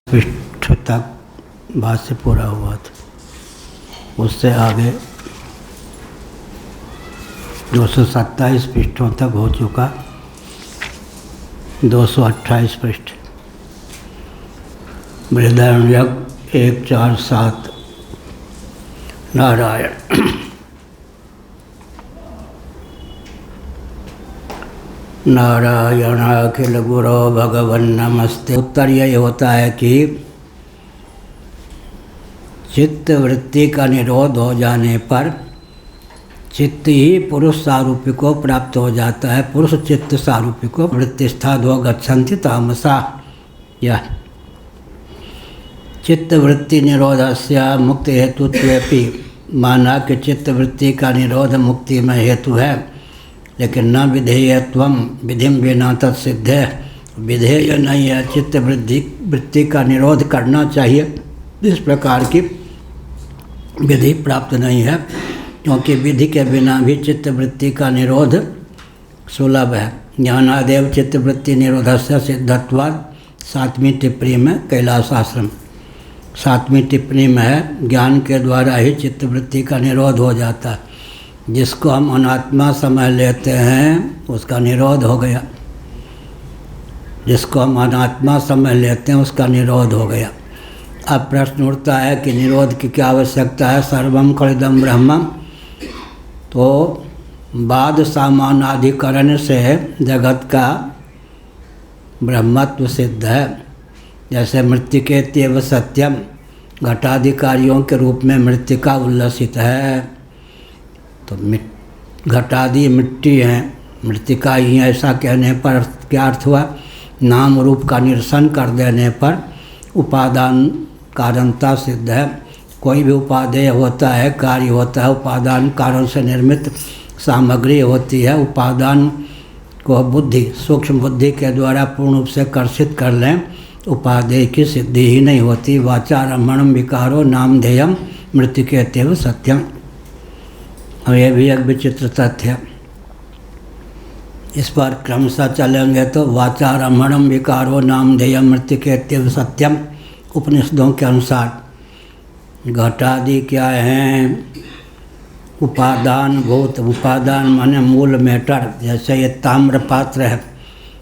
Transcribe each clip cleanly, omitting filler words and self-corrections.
पृष्ठ तक भाष्य पूरा हुआ था। उससे आगे 227 पृष्ठों तक हो चुका। 228 पृष्ठ बृहदारण्यक 147 नारायण। नारायणाखिल गुरो भगवन नमस्ते। उत्तर यही होता है कि चित्त वृत्ति का निरोध हो जाने पर चित्त ही पुरुष सारूप्य को प्राप्त हो जाता है। पुरुष चित्त सारूप्य को वृत्तिस्थादो गच्छन्ति तामसा। यह चित्त वृत्ति निरोधस्य मुक्ति हेतुत्वेपि माना कि चित्त वृत्ति का निरोध मुक्ति में हेतु है, लेकिन न विधेयत्वम विधिम बिना तत्सिद्ध है। विधेय नहीं है, चित्त वृत्ति का निरोध करना चाहिए, इस प्रकार की विधि प्राप्त नहीं है, क्योंकि विधि के बिना भी चित्त वृत्ति का निरोध सुलभ है। ज्ञानादेव चित्त वृत्ति निरोधस्य सिद्धत्वात् 7वीं टिप्पणी में कैलासाश्रम 7वीं टिप्पणी में है, ज्ञान के द्वारा ही चित्त वृत्ति का निरोध हो जाता है। जिसको हम अनात्मा समझ लेते हैं उसका निरोध हो गया। जिसको हम अनात्मा समझ लेते हैं उसका निरोध हो गया। अब प्रश्न उठता है कि निरोध की क्या आवश्यकता है। सर्वम खलिदम ब्रह्मम, तो बाद सामानाधिकरण से जगत का ब्रह्मत्व सिद्ध है। जैसे मृत्तिकेत्येव सत्यम, घटाधिकारियों के रूप में मृत्तिका उल्लसित है, तो घटादि मिट्टी है, मृत्तिका ही ऐसा कहने पर क्या अर्थ हुआ। नाम रूप का निरसन कर देने पर उपादान कारणता सिद्ध है। कोई भी उपादेय होता है, कार्य होता है, उपादान कारण से निर्मित सामग्री होती है। उपादान को बुद्धि सूक्ष्म बुद्धि के द्वारा पूर्ण रूप से कर्षित कर लें, उपादेय की सिद्धि ही नहीं होती। वाचारम्भणम विकारो नामधेयम मृत्तिकेत्येव सत्यम। और यह भी एक विचित्र तथ्य है। इस पर क्रमशः चलेंगे तो वाचारम्भणम विकारो नामधेयम मृत्तिकेत्येव सत्यम उपनिषदों के अनुसार घटादि क्या हैं, उपादान भूत। उपादान माने मूल मैटर। जैसे ये ताम्र पात्र है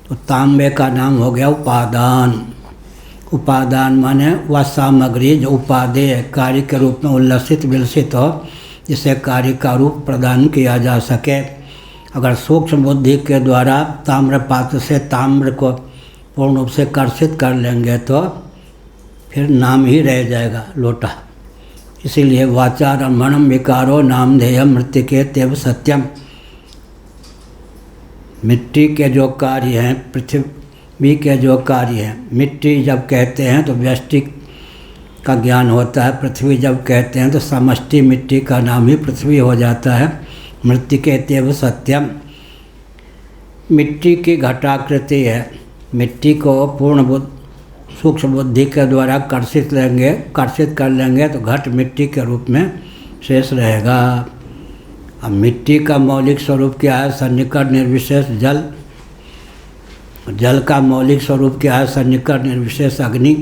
तो तांबे का नाम हो गया उपादान। उपादान माने वह सामग्री जो उपादेय कार्य के रूप में उल्लसित विलसित हो, जिसे कार्य का रूप प्रदान किया जा सके। अगर सूक्ष्म बुद्धि के द्वारा ताम्र पात्र से ताम्र को पूर्ण रूप से कर्षित कर लेंगे तो फिर नाम ही रह जाएगा लोटा। इसीलिए वाचारम्भणम विकारो नामधेयम मृत्तिकेत्येव सत्यम। मिट्टी के जो कार्य हैं, पृथ्वी के जो कार्य हैं, मिट्टी जब कहते हैं तो व्यष्टि का ज्ञान होता है। पृथ्वी जब कहते हैं तो समष्टि मिट्टी का नाम ही पृथ्वी हो जाता है। मृत्तिकेत्येव सत्यम। मिट्टी की घटाकृति है। मिट्टी को पूर्ण सूक्ष्म बुद्धि के द्वारा कर्षित कर लेंगे तो घट मिट्टी के रूप में शेष रहेगा। अब मिट्टी का मौलिक स्वरूप क्या है। सन्निकट निर्विशेष जल। जल का मौलिक स्वरूप क्या है। सन्निकट निर्विशेष अग्नि।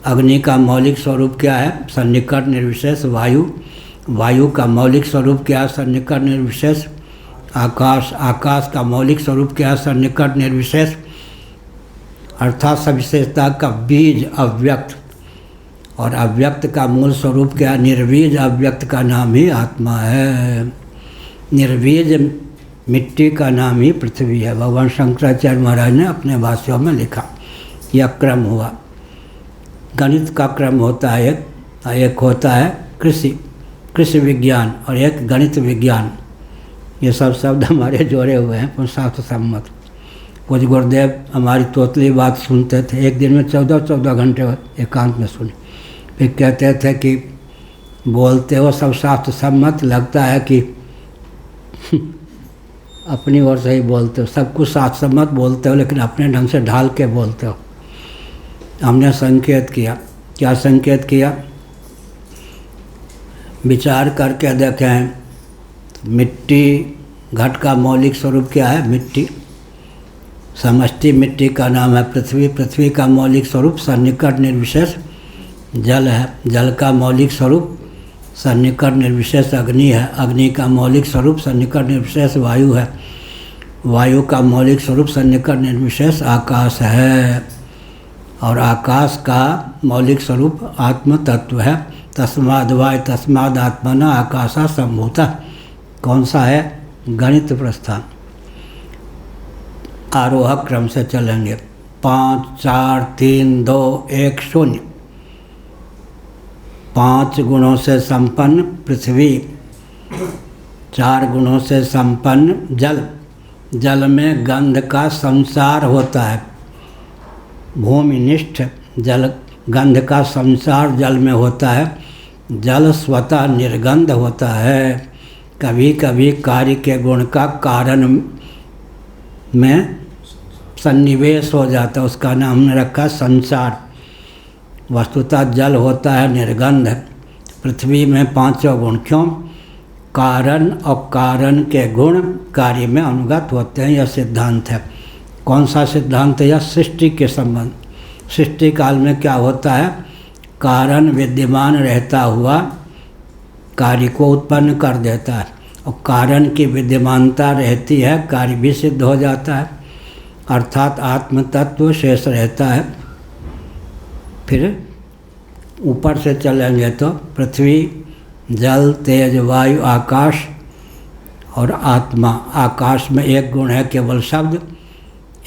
अग्नि का मौलिक स्वरूप क्या है। सन्निकट निर्विशेष वायु। वायु का मौलिक स्वरूप क्या है। सन्निकट निर्विशेष आकाश। आकाश का मौलिक स्वरूप क्या है। सन्निकट निर्विशेष अर्थात सविशेषता का बीज अव्यक्त। और अव्यक्त का मूल स्वरूप क्या है। निर्बीज अव्यक्त का नाम ही आत्मा है। निर्बीज मिट्टी का नाम ही पृथ्वी है। भगवान शंकराचार्य महाराज ने अपने भाष्यों में लिखा। यह क्रम हुआ। गणित का क्रम होता है एक होता है कृषि विज्ञान और एक गणित विज्ञान। ये सब शब्द हमारे जोड़े हुए हैं पुरुषार्थ सम्मत। कुछ गुरुदेव हमारी तोतली बात सुनते थे, एक दिन में 14 घंटे एकांत में सुने। फिर कहते थे कि बोलते हो सब शास्त्र सम्मत, लगता है कि अपनी ओर से ही बोलते हो, सब कुछ शास्त्र सम्मत बोलते हो लेकिन अपने ढंग से ढाल के बोलते हो। हमने संकेत किया। क्या संकेत किया। विचार करके देखें। मिट्टी घट का मौलिक स्वरूप क्या है। मिट्टी समष्टि मिट्टी का नाम है पृथ्वी। पृथ्वी का मौलिक स्वरूप सन्निकट निर्विशेष जल है। जल का मौलिक स्वरूप सन्निकट निर्विशेष अग्नि है। अग्नि का मौलिक स्वरूप सन्निकट निर्विशेष वायु है। वायु का मौलिक स्वरूप सन्निकट निर्विशेष आकाश है। और आकाश का मौलिक स्वरूप आत्म तत्व है। तस्माद् वाय तस्माद् आत्मना आकाशा सम्भूता। कौन सा है? गणित प्रस्थान। आरोहक क्रम से चलेंगे। 5 4 3 2 1 0। 5 गुणों से संपन्न पृथ्वी, 4 गुणों से संपन्न जल। जल में गंध का संसार होता है। भूमिनिष्ठ जल, गंध का संसार जल में होता है। जल स्वतः निर्गंध होता है। कभी कभी कार्य के गुण का कारण में सन्निवेश हो जाता है, उसका नाम हमने रखा संसार। वस्तुतः जल होता है निर्गंध। पृथ्वी में 5 गुण। क्यों? कारण और कारण के गुण कार्य में अनुगत होते हैं। यह सिद्धांत है। कौन सा सिद्धांत है? यह सृष्टि के संबंध। सृष्टि काल में क्या होता है? कारण विद्यमान रहता हुआ कार्य को उत्पन्न कर देता है, और कारण की विद्यमानता रहती है, कार्य भी सिद्ध हो जाता है, अर्थात आत्म तत्व शेष रहता है। फिर ऊपर से चलेंगे तो पृथ्वी, जल, तेज, वायु, आकाश और आत्मा। आकाश में 1 गुण है केवल शब्द।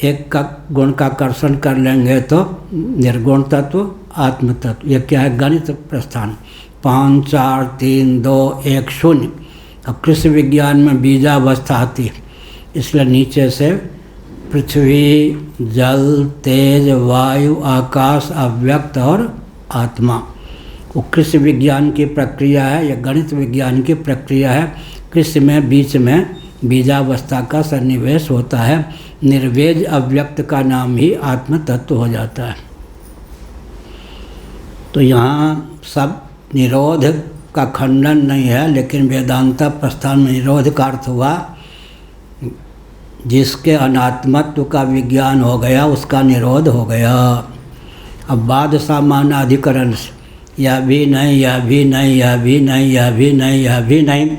1 का गुण का कर्षण कर लेंगे तो निर्गुण तत्व, आत्म तत्व। यह क्या है? गणित प्रस्थान। 5 4 3 2 1 0। अब कृषि विज्ञान में बीजावस्था आती है, इसलिए नीचे से पृथ्वी, जल, तेज, वायु, आकाश, अव्यक्त और आत्मा। वो कृषि विज्ञान की प्रक्रिया है, या गणित विज्ञान की प्रक्रिया है। कृषि में बीच में बीजावस्था का सन्निवेश होता है। निर्वेज अव्यक्त का नाम ही आत्म तत्व हो जाता है। तो यहाँ सब निरोध का खंडन नहीं है, लेकिन वेदांता प्रस्थान में निरोध का अर्थ हुआ जिसके अनात्मत्व का विज्ञान हो गया, उसका निरोध हो गया। अब बाद सामानाधिकरण से यह भी नहीं, यह भी नहीं, यह भी नहीं, यह भी नहीं, यह भी नहीं,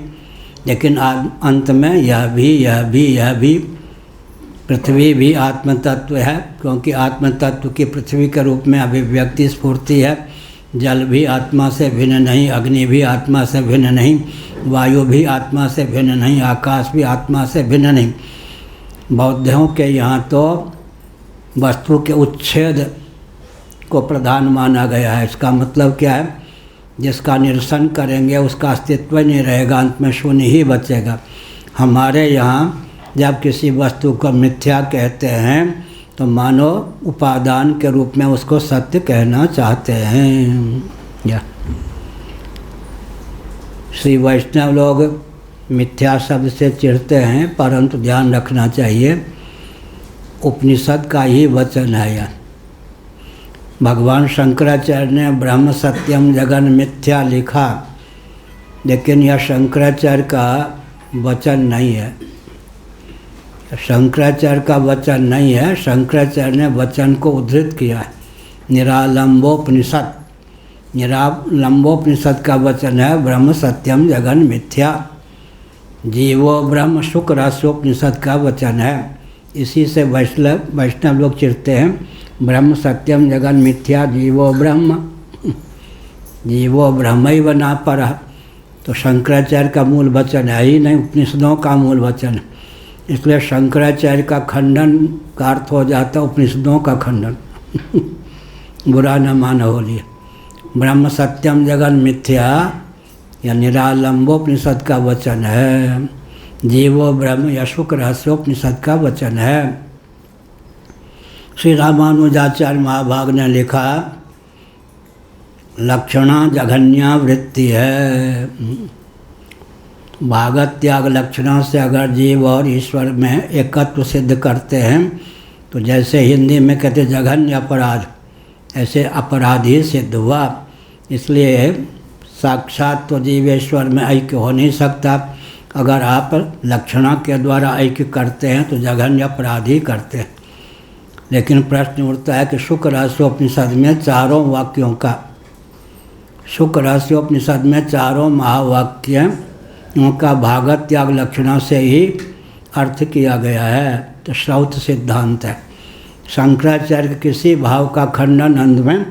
लेकिन अंत में यह भी पृथ्वी भी आत्म तत्व है, क्योंकि आत्म तत्व की पृथ्वी के रूप में अभिव्यक्ति स्फूर्ति है। जल भी आत्मा से भिन्न नहीं, अग्नि भी आत्मा से भिन्न नहीं, वायु भी आत्मा से भिन्न नहीं, आकाश भी आत्मा से भिन्न नहीं। बौद्धों के यहाँ तो वस्तु के उच्छेद को प्रधान माना गया है। इसका मतलब क्या है? जिसका निरसन करेंगे उसका अस्तित्व नहीं रहेगा, अंत में शून्य ही बचेगा। हमारे यहाँ जब किसी वस्तु को मिथ्या कहते हैं तो मानो उपादान के रूप में उसको सत्य कहना चाहते हैं। या श्री वैष्णव लोग मिथ्या शब्द से चिढ़ते हैं, परंतु ध्यान रखना चाहिए उपनिषद का ही वचन है यह। भगवान शंकराचार्य ने ब्रह्म सत्यम जगन मिथ्या लिखा, लेकिन यह शंकराचार्य का वचन नहीं है। शंकराचार्य का वचन नहीं है। शंकराचार्य ने वचन को उद्धृत किया है। निरालंबोपनिषद, निरालंबोपनिषद का वचन है ब्रह्म सत्यम जगन मिथ्या। जीवो ब्रह्म शुक्रास्योपनिषद का वचन है। इसी से वैष्णव लोग चिढ़ते हैं, ब्रह्म सत्यम जगन मिथ्या जीवो ब्रह्म, जीवो ब्रह्मैव न परः। तो शंकराचार्य का मूल वचन है ही नहीं, उपनिषदों का मूल वचन है। इसलिए शंकराचार्य का खंडन का अर्थ हो जाता उपनिषदों का खंडन। बुरा न मानो होलिए। ब्रह्म सत्यम जगन मिथ्या या निरालंबोपनिषद का वचन है। जीवो ब्रह्म या शुक्र रहस्योपनिषद का वचन है। श्री रामानुजाचार्य महाभाग ने लिखा, लक्षणा जघन्या वृत्ति है। भागत त्याग लक्षणा से अगर जीव और ईश्वर में एकत्व सिद्ध करते हैं तो जैसे हिंदी में कहते जघन्य अपराध, ऐसे अपराध ही सिद्ध हुआ। इसलिए साक्षात तो जीवेश्वर में ऐक्य हो नहीं सकता। अगर आप लक्षणा के द्वारा ऐक्य करते हैं तो जघन्य अपराध ही करते हैं। लेकिन प्रश्न उठता है कि शुक्र रहस्योपनिषद में चारों वाक्यों का, शुक्र रहस्योपनिषद में चारों महावाक्यों का भागवत त्याग लक्षणा से ही अर्थ किया गया है, तो श्रौत सिद्धांत है। शंकराचार्य के किसी भाव का खंडन अंत में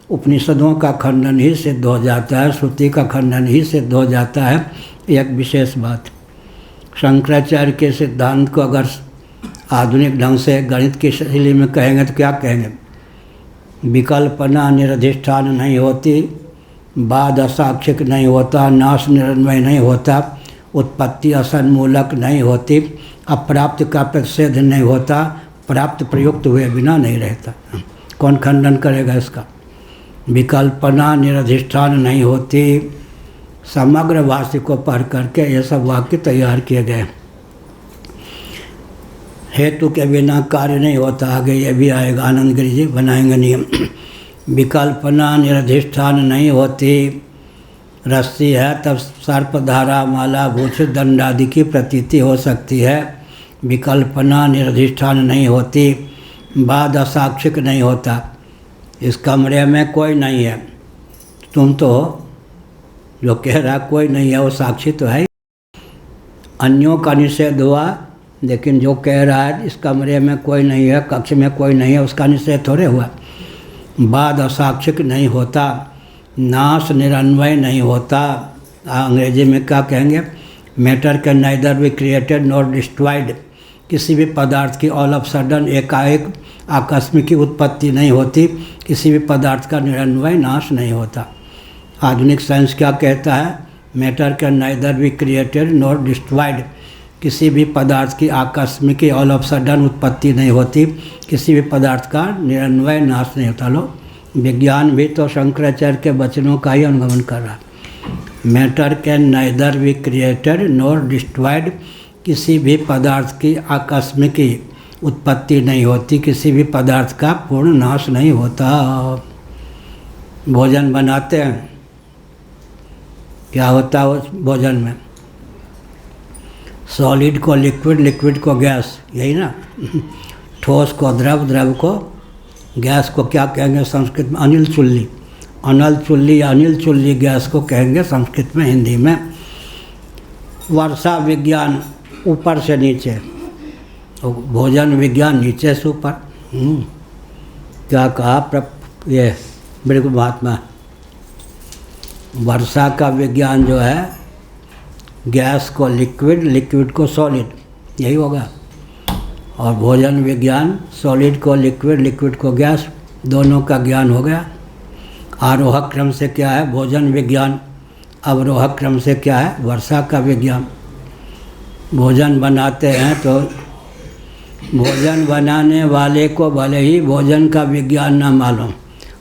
उपनिषदों का खंडन ही सिद्ध हो जाता है, श्रुति का खंडन ही सिद्ध हो जाता है, एक विशेष बात। शंकराचार्य के सिद्धांत को अगर आधुनिक ढंग से गणित की शैली में कहेंगे तो क्या कहेंगे? विकल्पना निरधिष्ठान नहीं होती, बाद असाक्षिक नहीं होता, नाश निरन्वय नहीं होता, उत्पत्ति असन्मूलक नहीं होती, अप्राप्त का प्रतिषेध नहीं होता, प्राप्त प्रयुक्त हुए बिना नहीं रहता। कौन खंडन करेगा इसका? विकल्पना निरधिष्ठान नहीं होती, समग्र भाष्य को पढ़ करके ये सब वाक्य तैयार किए गए। हेतु के बिना कार्य नहीं होता, आगे ये भी आएगा, आनंद गिरी जी बनाएंगे नियम। विकल्पना निरधिष्ठान नहीं होती, रस्सी है तब सर्प धारा माला भूषित दंड आदि की प्रतीति हो सकती है। विकल्पना निरधिष्ठान नहीं होती, बाद असाक्षिक नहीं होता, इस कमरे में कोई नहीं है, तुम तो जो कह रहा कोई नहीं है वो साक्षी तो है। अन्यों का निषेध हुआ, लेकिन जो कह रहा है इस कमरे में कोई नहीं है, कक्ष में कोई नहीं है, उसका निषेध थोड़े हुआ। बाद असाक्षिक नहीं होता, नाश निरन्वय नहीं होता, अंग्रेजी में क्या कहेंगे? Matter can neither be created nor destroyed, किसी भी पदार्थ की ऑल ऑफ सडन एकाएक आकस्मिक की उत्पत्ति नहीं होती, किसी भी पदार्थ का निरन्वय नाश नहीं होता। आधुनिक साइंस क्या कहता है? Matter can neither be created nor destroyed, किसी भी पदार्थ की आकस्मिक ऑल ऑफ सडन उत्पत्ति नहीं होती, किसी भी पदार्थ का निरन्वय नाश नहीं होता। लो, विज्ञान भी तो शंकराचार्य के वचनों का ही अनुगमन कर रहा है। Matter can neither be created nor destroyed, किसी भी पदार्थ की आकस्मिक उत्पत्ति नहीं होती, किसी भी पदार्थ का पूर्ण नाश नहीं होता। भोजन बनाते हैं, क्या होता है उस भोजन में? सॉलिड को लिक्विड, लिक्विड को गैस, यही ना। ठोस को द्रव, द्रव को गैस को क्या कहेंगे संस्कृत में? अनिल चुल्ली। अनल चुल्ली या अनिल चुल्ली गैस को कहेंगे संस्कृत में, हिंदी में। वर्षा विज्ञान ऊपर से नीचे, भोजन विज्ञान नीचे से ऊपर। क्या कहा ये बिल्कुल महात्मा? वर्षा का विज्ञान जो है गैस को लिक्विड, लिक्विड को सॉलिड, यही होगा। और भोजन विज्ञान सॉलिड को लिक्विड, लिक्विड को गैस, दोनों का ज्ञान हो गया। आरोह क्रम से क्या है? भोजन विज्ञान। अवरोह क्रम से क्या है? वर्षा का विज्ञान। भोजन बनाते हैं तो भोजन बनाने वाले को भले ही भोजन का विज्ञान ना मालूम,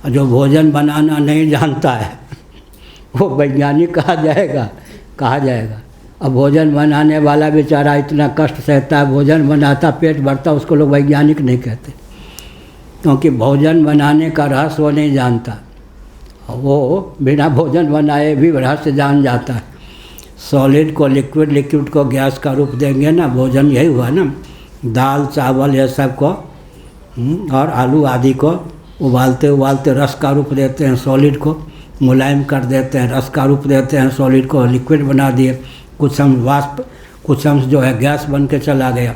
और जो भोजन बनाना नहीं जानता है वो वैज्ञानिक कहा जाएगा? कहा जाएगा। अब भोजन बनाने वाला बेचारा इतना कष्ट सहता है, भोजन बनाता, पेट भरता, उसको लोग वैज्ञानिक नहीं कहते, क्योंकि भोजन बनाने का रहस्य वो नहीं जानता। वो बिना भोजन बनाए भी रहस्य जान जाता है। सॉलिड को लिक्विड, लिक्विड को गैस का रूप देंगे ना, भोजन यही हुआ ना। दाल चावल ये सब को और आलू आदि को उबालते उबालते रस का रूप देते हैं, सॉलिड को मुलायम कर देते हैं, रस का रूप देते हैं, सॉलिड को लिक्विड बना दिए, कुछ अंश वाष्प, कुछ अंश जो है गैस बन के चला गया।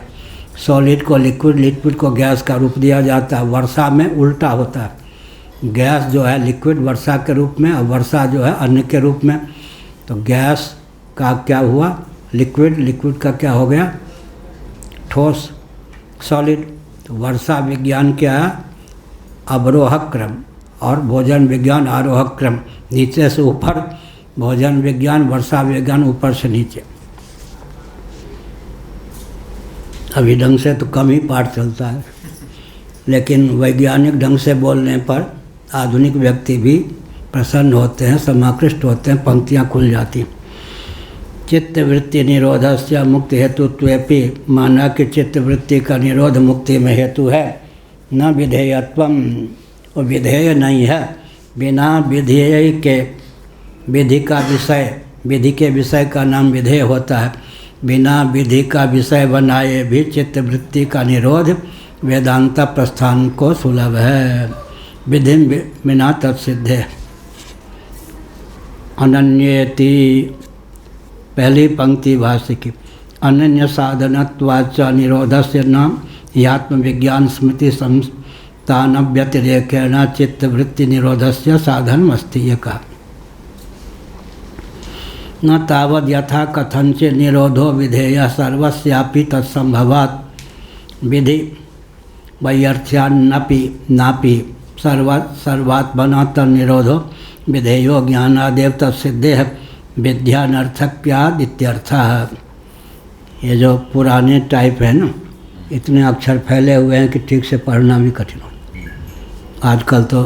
सॉलिड को लिक्विड, लिक्विड को गैस का रूप दिया जाता है। वर्षा में उल्टा होता है, गैस जो है लिक्विड वर्षा के रूप में, और वर्षा जो है अन्न के रूप में। तो गैस का क्या हुआ? लिक्विड, लिक्विड का क्या हो गया? ठोस, सॉलिड। तो वर्षा विज्ञान क्या है? अवरोह क्रम, और भोजन विज्ञान आरोह क्रम, नीचे से ऊपर। भोजन विज्ञान, वर्षा विज्ञान ऊपर से नीचे। अभी ढंग से तो कम ही पाठ चलता है, लेकिन वैज्ञानिक ढंग से बोलने पर आधुनिक व्यक्ति भी प्रसन्न होते हैं, समाकृष्ट होते हैं, पंक्तियाँ खुल जाती। चित्तवृत्ति निरोधस्य मुक्ति हेतुत्वेपि, माना कि चित्तवृत्ति का निरोध मुक्ति में हेतु है। न विधेयत्वम, वो विधेय नहीं है। बिना विधेय के, विधि का विषय, विधि के विषय का नाम विधेय होता है। बिना विधि का विषय बनाए भी चित्तवृत्ति का निरोध वेदांत प्रस्थान को सुलभ है। विधि बिना तत्सिद्धे अनन्येति, पहली पंक्ति भाष्य की। अनन्य साधनत्वाच निरोधस्य न यात्मविज्ञान स्मृति संस्थान व्यतिरेकेण चित्तवृत्ति निरोधस्य साधनमस्ति। ये कहा न तावद् यथा कथंचित् निरोधो विधेय सर्वस्यापि तत्संभवात् विधि वैयर्थ्यान्नपि नापि सर्वात्मना तन्निरोधो विधेयो ज्ञानादेव तत्सिद्धेः विद्यानर्थक्यादित्यर्थः। ये जो पुराने टाइप है ना, इतने अक्षर फैले हुए हैं कि ठीक से पढ़ना भी कठिन हो। आजकल तो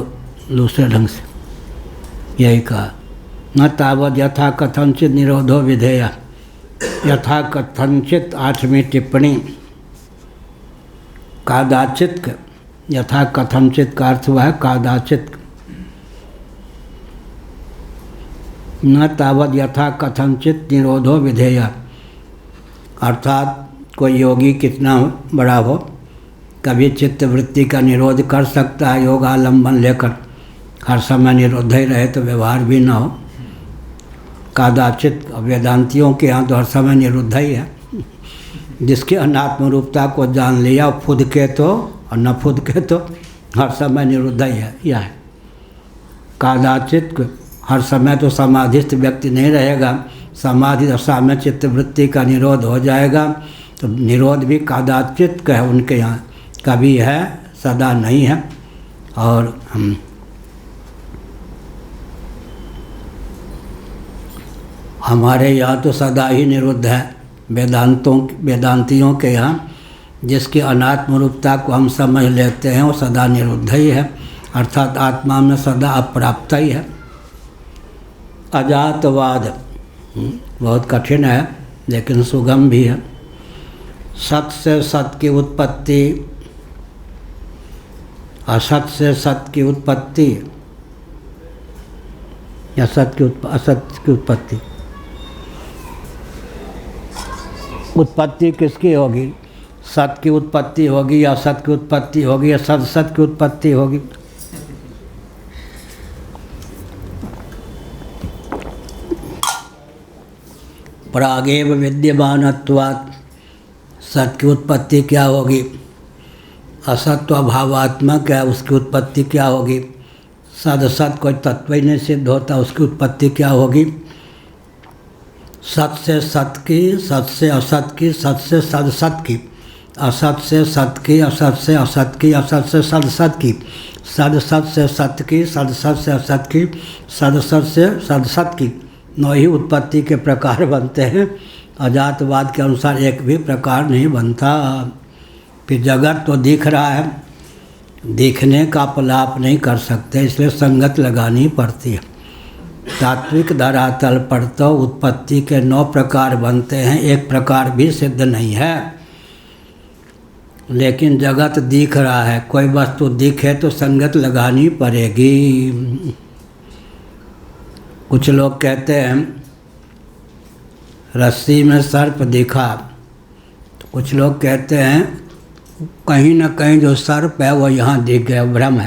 दूसरे ढंग से यही कहा। न तावद् यथा कथंचित निरोधो विधेय, यथा कथंचित 8वीं टिप्पणी। कादाचित, यथा कथंचित का अर्थ हुआ है कादाचित। न तावद् यथा कथंचित निरोधो विधेय, अर्थात कोई योगी कितना बड़ा हो कभी चित्तवृत्ति का निरोध कर सकता है योगालंबन लेकर, हर समय निरोध ही रहे तो व्यवहार भी ना हो। कादाचित, वेदांतियों के यहाँ तो हर समय निरुद्ध ही है। जिसके अनात्म रूपता को जान लिया फुद के तो और न फुद के तो हर समय निरुद्ध ही है। यह है कादाचित। हर समय तो समाधिस्थ व्यक्ति नहीं रहेगा, समाधि दशा में चित्तवृत्ति का निरोध हो जाएगा। तो निरोध भी कादाचित का है उनके यहाँ, कभी है सदा नहीं है। और हमारे यहाँ तो सदा ही निरुद्ध है। वेदांतियों के यहाँ जिसकी अनात्म रूपता को हम समझ लेते हैं वो सदा निरुद्ध ही है, अर्थात आत्मा में सदा अप्राप्त ही है। अजातवाद बहुत कठिन है लेकिन सुगम भी है। सत से सत की उत्पत्ति, असत से सत की उत्पत्ति या असत की उत्पत्ति। उत्पत्ति किसकी होगी? सत की उत्पत्ति होगी या असत की उत्पत्ति होगी या सत की उत्पत्ति होगी? प्रागेव विद्यमानत्वात्, सत की उत्पत्ति क्या होगी? असत्व भावात्मक है, उसकी उत्पत्ति क्या होगी? सद सत कोई तत्व ही नहीं सिद्ध होता, उसकी उत्पत्ति क्या होगी? सत से सत की, सत से असत की, सत से सद सत की, असत से सत की, असत से असत की, असत से सद सत की, सद सत से सत की, सद सत से असत की, सद सत से सद सत की। 9 ही उत्पत्ति के प्रकार बनते हैं। अजातवाद के अनुसार एक भी प्रकार नहीं बनता। फिर जगत तो दिख रहा है, दिखने का अपलाप नहीं कर सकते, इसलिए संगत लगानी पड़ती है। तात्विक धरातल पर तो उत्पत्ति के 9 प्रकार बनते हैं, एक प्रकार भी सिद्ध नहीं है। लेकिन जगत दिख रहा है, कोई वस्तु दिखे तो संगत लगानी पड़ेगी। कुछ लोग कहते हैं रस्सी में सर्प दिखा, तो कुछ लोग कहते हैं कहीं ना कहीं जो सर्प है वो यहाँ दिख गया, भ्रम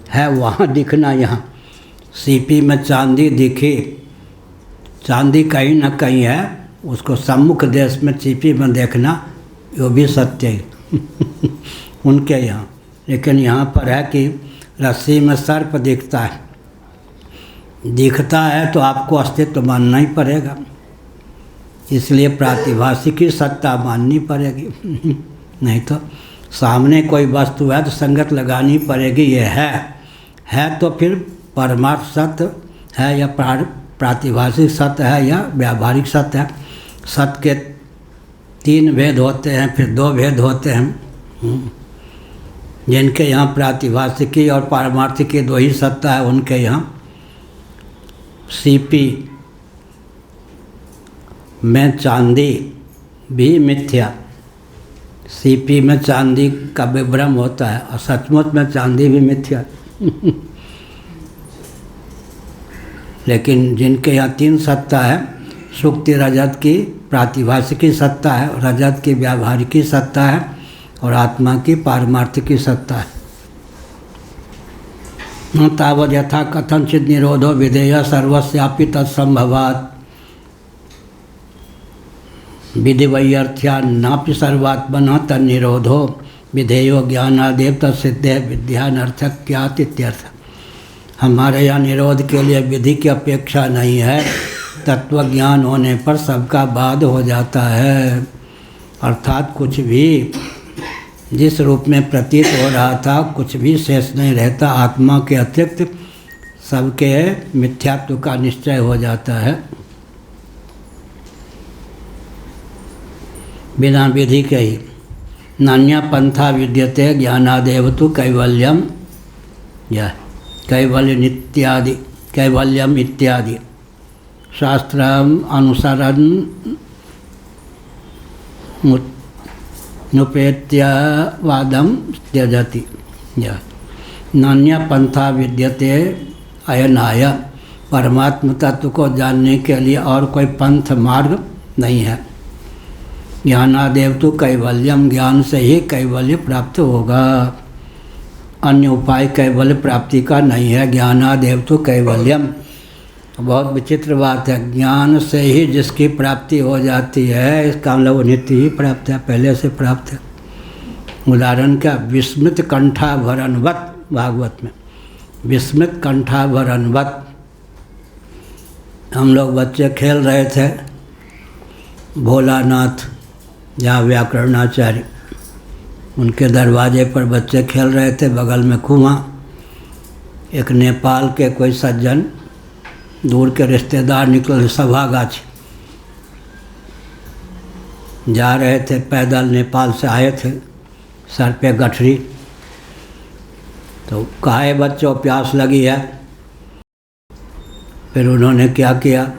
है वहाँ दिखना। यहाँ सीपी में चांदी दिखी, चांदी कहीं ना कहीं है, उसको सम्मुख देश में सीपी में देखना वो भी सत्य है उनके यहाँ। लेकिन यहाँ पर है कि रस्सी में सर्प दिखता है, दिखता है तो आपको अस्तित्व मानना ही पड़ेगा, इसलिए प्रातिभाषिकी सत्ता माननी पड़ेगी नहीं तो सामने कोई वस्तु है तो संगत लगानी पड़ेगी। ये है तो फिर परमार्थ सत्य है या प्रातिभाषिक सत्य है या व्यावहारिक सत्य है। सत्य के 3 भेद होते हैं, फिर 2 भेद होते हैं। जिनके यहाँ प्रातिभाषिकी और पारमार्थिकी 2 ही सत्ता है, उनके यहाँ सीपी में चांदी भी मिथ्या, सीपी में चांदी का विभ्रम होता है और सचमुच में चांदी भी मिथ्या लेकिन जिनके यहाँ 3 सत्ता है, सुक्ति रजत की प्रातिभाषिकी सत्ता है, रजत की व्यावहारिकी सत्ता है और आत्मा की पारमार्थिक सत्ता है। तावद यथा कथनचित निरोधो विधेय सर्वस्यापि तत्संभवात् विधिवैयर्थ्या नापि सर्वात्मनः तन्निरोधो विधेयो ज्ञानादेव तत्सिद्धे विद्यानर्थक्यात् इत्यर्थ। हमारे यहाँ निरोध के लिए विधि की अपेक्षा नहीं है, तत्व ज्ञान होने पर सबका बाध हो जाता है। अर्थात कुछ भी जिस रूप में प्रतीत हो रहा था कुछ भी शेष नहीं रहता, आत्मा के अतिरिक्त सबके मिथ्यात्व का निश्चय हो जाता है। बिना विधि के ही नान्या पंथा विद्यते ज्ञानादेव तु कैवल्यम या कैवल्यम इत्यादि शास्त्र अनुसरण नुपेत्यवादम त्यजति। नान्या पंथा विद्यते अयनाय, परमात्म तत्व को जानने के लिए और कोई पंथ मार्ग नहीं है। ज्ञानादेव तो कैवल्यम, ज्ञान से ही कैवल्य प्राप्त होगा, अन्य उपाय कैवल्य प्राप्ति का नहीं है। ज्ञानादेव तो कैवल्यम, बहुत विचित्र बात है। ज्ञान से ही जिसकी प्राप्ति हो जाती है, इसका मतलब नित्य ही प्राप्त है, पहले से प्राप्त है। उदाहरण क्या, विस्मित कंठाभरणवत, भागवत में विस्मित कंठाभरणवत। हम लोग बच्चे खेल रहे थे, भोलानाथ जहाँ व्याकरणाचार्य, उनके दरवाजे पर बच्चे खेल रहे थे, बगल में कुआं। एक नेपाल के कोई सज्जन, दूर के रिश्तेदार निकले, सभागाछी जा रहे थे, पैदल नेपाल से आए थे, सर पे गठरी। तो कहा बच्चों प्यास लगी है। फिर उन्होंने क्या किया,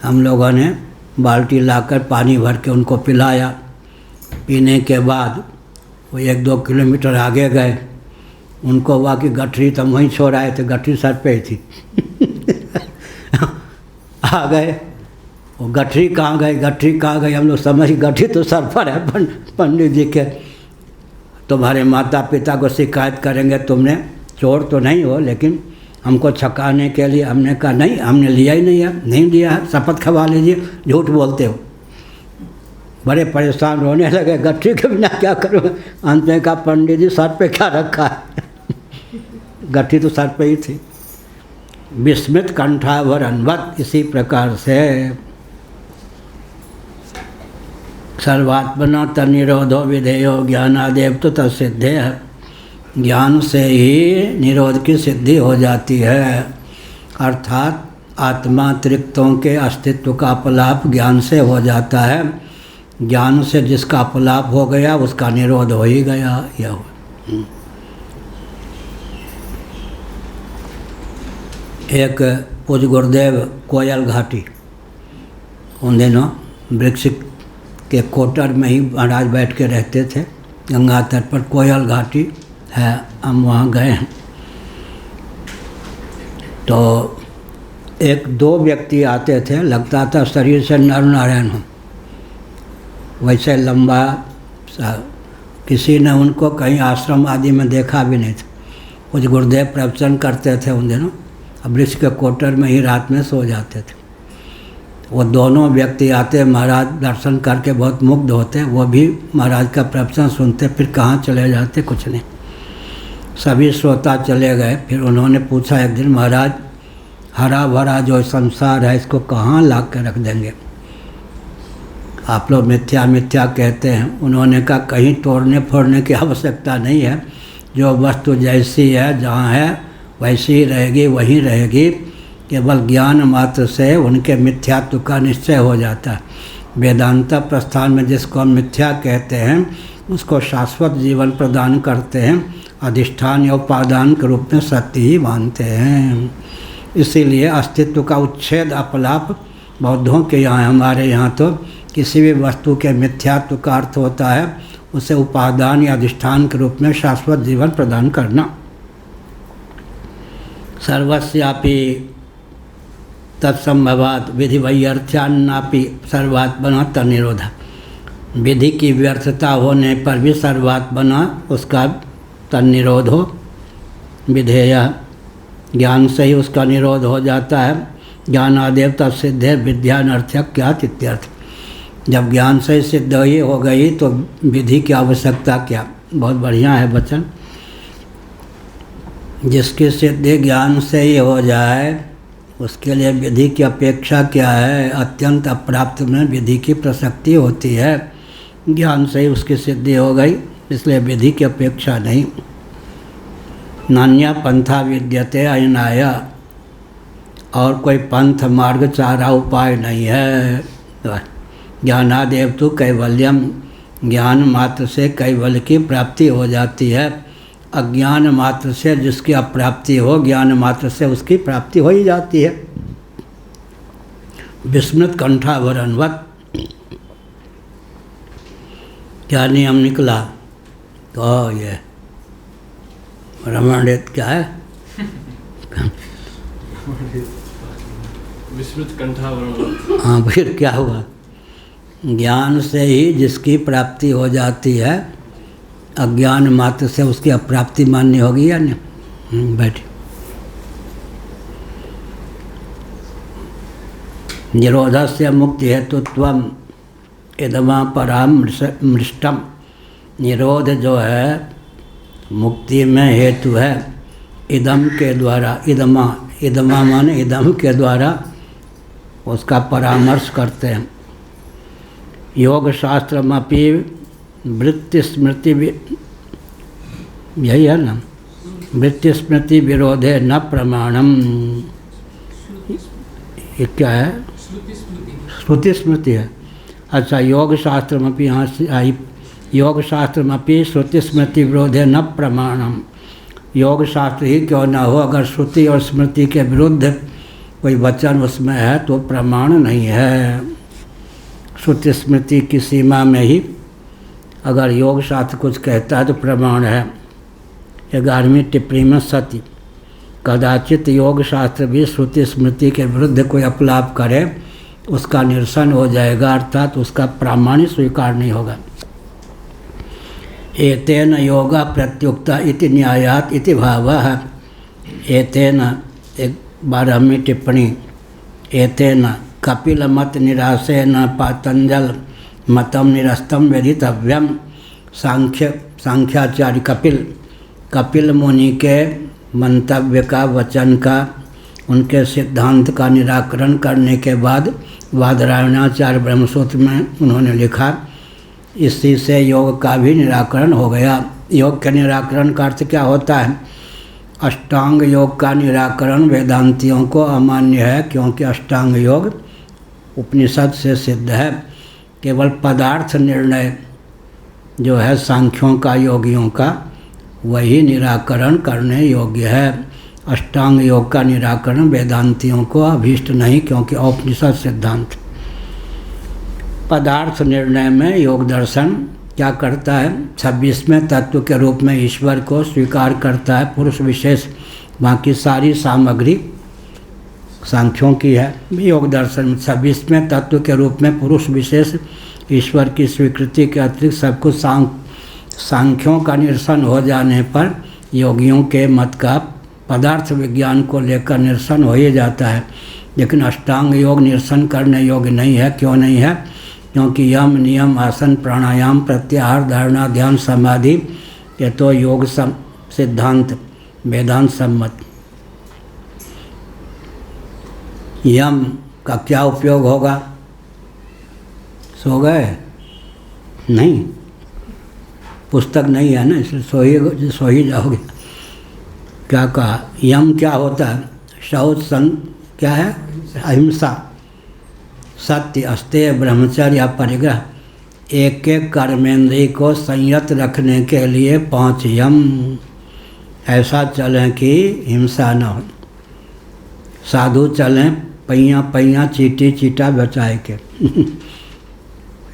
हम लोगों ने बाल्टी लाकर पानी भर के उनको पिलाया। पीने के बाद वो 1-2 किलोमीटर आगे गए, उनको हुआ कि गठरी तो वहीं छोड़ आए थे, गठरी सर पे ही थी। आ गए, वो गठरी कहाँ गई, गठरी कहाँ गई, हम लोग समझ, गठरी तो सर पर है। पंडित जी के, तुम्हारे माता पिता को शिकायत करेंगे, तुमने चोर तो नहीं हो, लेकिन हमको छकाने के लिए। हमने कहा नहीं, हमने लिया ही नहीं है, नहीं लिया है, शपथ खवा लीजिए, झूठ बोलते हो। बड़े परेशान रोने लगे, गठरी के बिना क्या करूँ। अंत में कहा पंडित जी सर पे क्या रखा है, गठरी तो सर पे ही थी। विस्मित कंठाभरणवत, इसी प्रकार से सर्वात्मना तन्निरोधो विधेयो ज्ञानादेव तो तत्सिद्धे है। ज्ञान से ही निरोध की सिद्धि हो जाती है, अर्थात आत्मातिरिक्तों के अस्तित्व का अपलाप ज्ञान से हो जाता है। ज्ञान से जिसका अपलाप हो गया उसका निरोध हो ही गया। यह एक पूज्य गुरुदेव कोयल घाटी, उन दिनों वृक्ष के कोटर में ही महाराज बैठ के रहते थे, गंगा तट पर कोयल घाटी है। हम वहाँ गए हैं तो 1-2 व्यक्ति आते थे, लगता था शरीर से नर नारायण हो, वैसे लंबा सा। किसी ने उनको कहीं आश्रम आदि में देखा भी नहीं था। कुछ गुरुदेव प्रवचन करते थे उन दिनों, अब वृक्ष के कोटर में ही रात में सो जाते थे। वो दोनों व्यक्ति आते, महाराज दर्शन करके बहुत मुग्ध होते, वो भी महाराज का प्रवचन सुनते, फिर कहाँ चले जाते, कुछ नहीं। सभी श्रोता चले गए। फिर उन्होंने पूछा एक दिन, महाराज हरा भरा जो संसार है इसको कहाँ ला के रख देंगे, आप लोग मिथ्या मिथ्या कहते हैं। उन्होंने कहा कहीं तोड़ने फोड़ने की आवश्यकता नहीं है, जो वस्तु जैसी है जहाँ है वैसी ही रहेगी, वहीं रहेगी। केवल ज्ञान मात्र से उनके मिथ्यात्व का निश्चय हो जाता है। वेदांत प्रस्थान में जिसको हम मिथ्या कहते हैं उसको शाश्वत जीवन प्रदान करते हैं, अधिष्ठान या उपादान के रूप में सत्य ही मानते हैं। इसीलिए अस्तित्व का उच्छेद अपलाप बौद्धों के यहाँ, हमारे यहाँ तो किसी भी वस्तु के मिथ्यात्व का अर्थ होता है उसे उपादान या अधिष्ठान के रूप में शाश्वत जीवन प्रदान करना। सर्वस्यापि तत्संभवात् विधिवैयर्थ्यान्नापि सर्वात्मनः तन्निरोधः। विधि की व्यर्थता होने पर भी सर्वात बना उसका तन्निरोध हो। विधेय ज्ञान से ही उसका निरोध हो जाता है। ज्ञानादेव तत्सिद्धे विद्यानर्थक क्या इत्यर्थ। जब ज्ञान से सिद्ध ही हो गई तो विधि की आवश्यकता क्या। बहुत बढ़िया है वचन। जिसकी सिद्धि ज्ञान से ही हो जाए उसके लिए विधि की अपेक्षा क्या है। अत्यंत अप्राप्त में विधि की प्रसक्ति होती है। ज्ञान से ही उसकी सिद्धि हो गई, इसलिए विधि की अपेक्षा नहीं। नान्या पंथा विद्यते अयनाय, और कोई पंथ मार्ग चारा उपाय नहीं है। ज्ञानादेव तो कैवल्यम, ज्ञान मात्र से कैवल्य की प्राप्ति हो जाती है। अज्ञान मात्र से जिसकी अप्राप्ति हो, ज्ञान मात्र से उसकी प्राप्ति हो ही जाती है। विस्मृत कंठाभरणवत क्या नियम निकला। तो ये रमणित क्या है विस्मृत कंठाभरणवत। हाँ, फिर क्या हुआ। ज्ञान से ही जिसकी प्राप्ति हो जाती है, अज्ञान मात्र से उसकी अप्राप्ति मान्य होगी या नहीं। बैठिए। निरोधस्य मुक्ति हेतुत्वम इदमा परामृष्टम। निरोध जो है मुक्ति में हेतु है इदम के द्वारा। इदमा माने इदम के द्वारा उसका परामर्श करते हैं। योग शास्त्रमपि वृत्ति स्मृति, यही है ना, वृत्ति स्मृति विरोधे न प्रमाणम। ये क्या है। श्रुति स्मृति है। अच्छा, योग शास्त्रमपि यहाँ से आई। योग शास्त्रमपि श्रुति स्मृति विरोधे न प्रमाणम। योग शास्त्र ही क्यों न हो, अगर श्रुति और स्मृति के विरुद्ध कोई वचन उसमें है तो प्रमाण नहीं है। श्रुति स्मृति की सीमा में ही अगर योग शास्त्र कुछ कहता है तो प्रमाण है। 11वीं टिप्पणी में सती, कदाचित योग शास्त्र भी श्रुति स्मृति के विरुद्ध कोई अपलाप करे उसका निरसन हो जाएगा, अर्थात उसका प्रामाणिक स्वीकार नहीं होगा। एतेन योगा प्रत्युक्ता इति न्यायात इति भावः। एतेन 12वीं टिप्पणी, एतेन कपिल मत निराशेन पातंजल मतम निरस्तम वेदितव्यम। सांख्याचार्य कपिल मुनि के मंतव्य का, वचन का, उनके सिद्धांत का निराकरण करने के बाद बादरायणाचार्य ब्रह्मसूत्र में उन्होंने लिखा, इसी से योग का भी निराकरण हो गया। योग के निराकरण का अर्थ क्या होता है। अष्टांग योग का निराकरण वेदांतियों को अमान्य है, क्योंकि अष्टांग योग उपनिषद से सिद्ध है। केवल पदार्थ निर्णय जो है सांख्यों का, योगियों का, वही निराकरण करने योग्य है। अष्टांग योग का निराकरण वेदांतियों को अभीष्ट नहीं, क्योंकि औपनिषद सिद्धांत। पदार्थ निर्णय में योग दर्शन क्या करता है, 26वें तत्व के रूप में ईश्वर को स्वीकार करता है, पुरुष विशेष। बाकी सारी सामग्री सांख्यों की है। योग दर्शन 26वें तत्व के रूप में पुरुष विशेष ईश्वर की स्वीकृति के अतिरिक्त सब कुछ सांख्यों का निरसन हो जाने पर योगियों के मत का पदार्थ विज्ञान को लेकर निरसन हो ही जाता है। लेकिन अष्टांग योग निरसन करने योग्य नहीं है। क्यों नहीं है, क्योंकि यम, नियम, आसन, प्राणायाम, प्रत्याहार, धारणा, ध्यान, समाधि, ये तो योग सिद्धांत वेदांत सम्मत। यम का क्या उपयोग होगा। सो गए नहीं, पुस्तक नहीं है ना, इसलिए सो ही जाओगे। क्या कहा, यम क्या होता है। शौच, क्या है, अहिंसा, सत्य, अस्तेय, ब्रह्मचर्य या परिग्रह। एक एक कर्मेंद्रिय को संयत रखने के लिए 5 यम। ऐसा चलें कि हिंसा न हो। साधु चलें पैया पैया, चीटी चीटा बचाए के।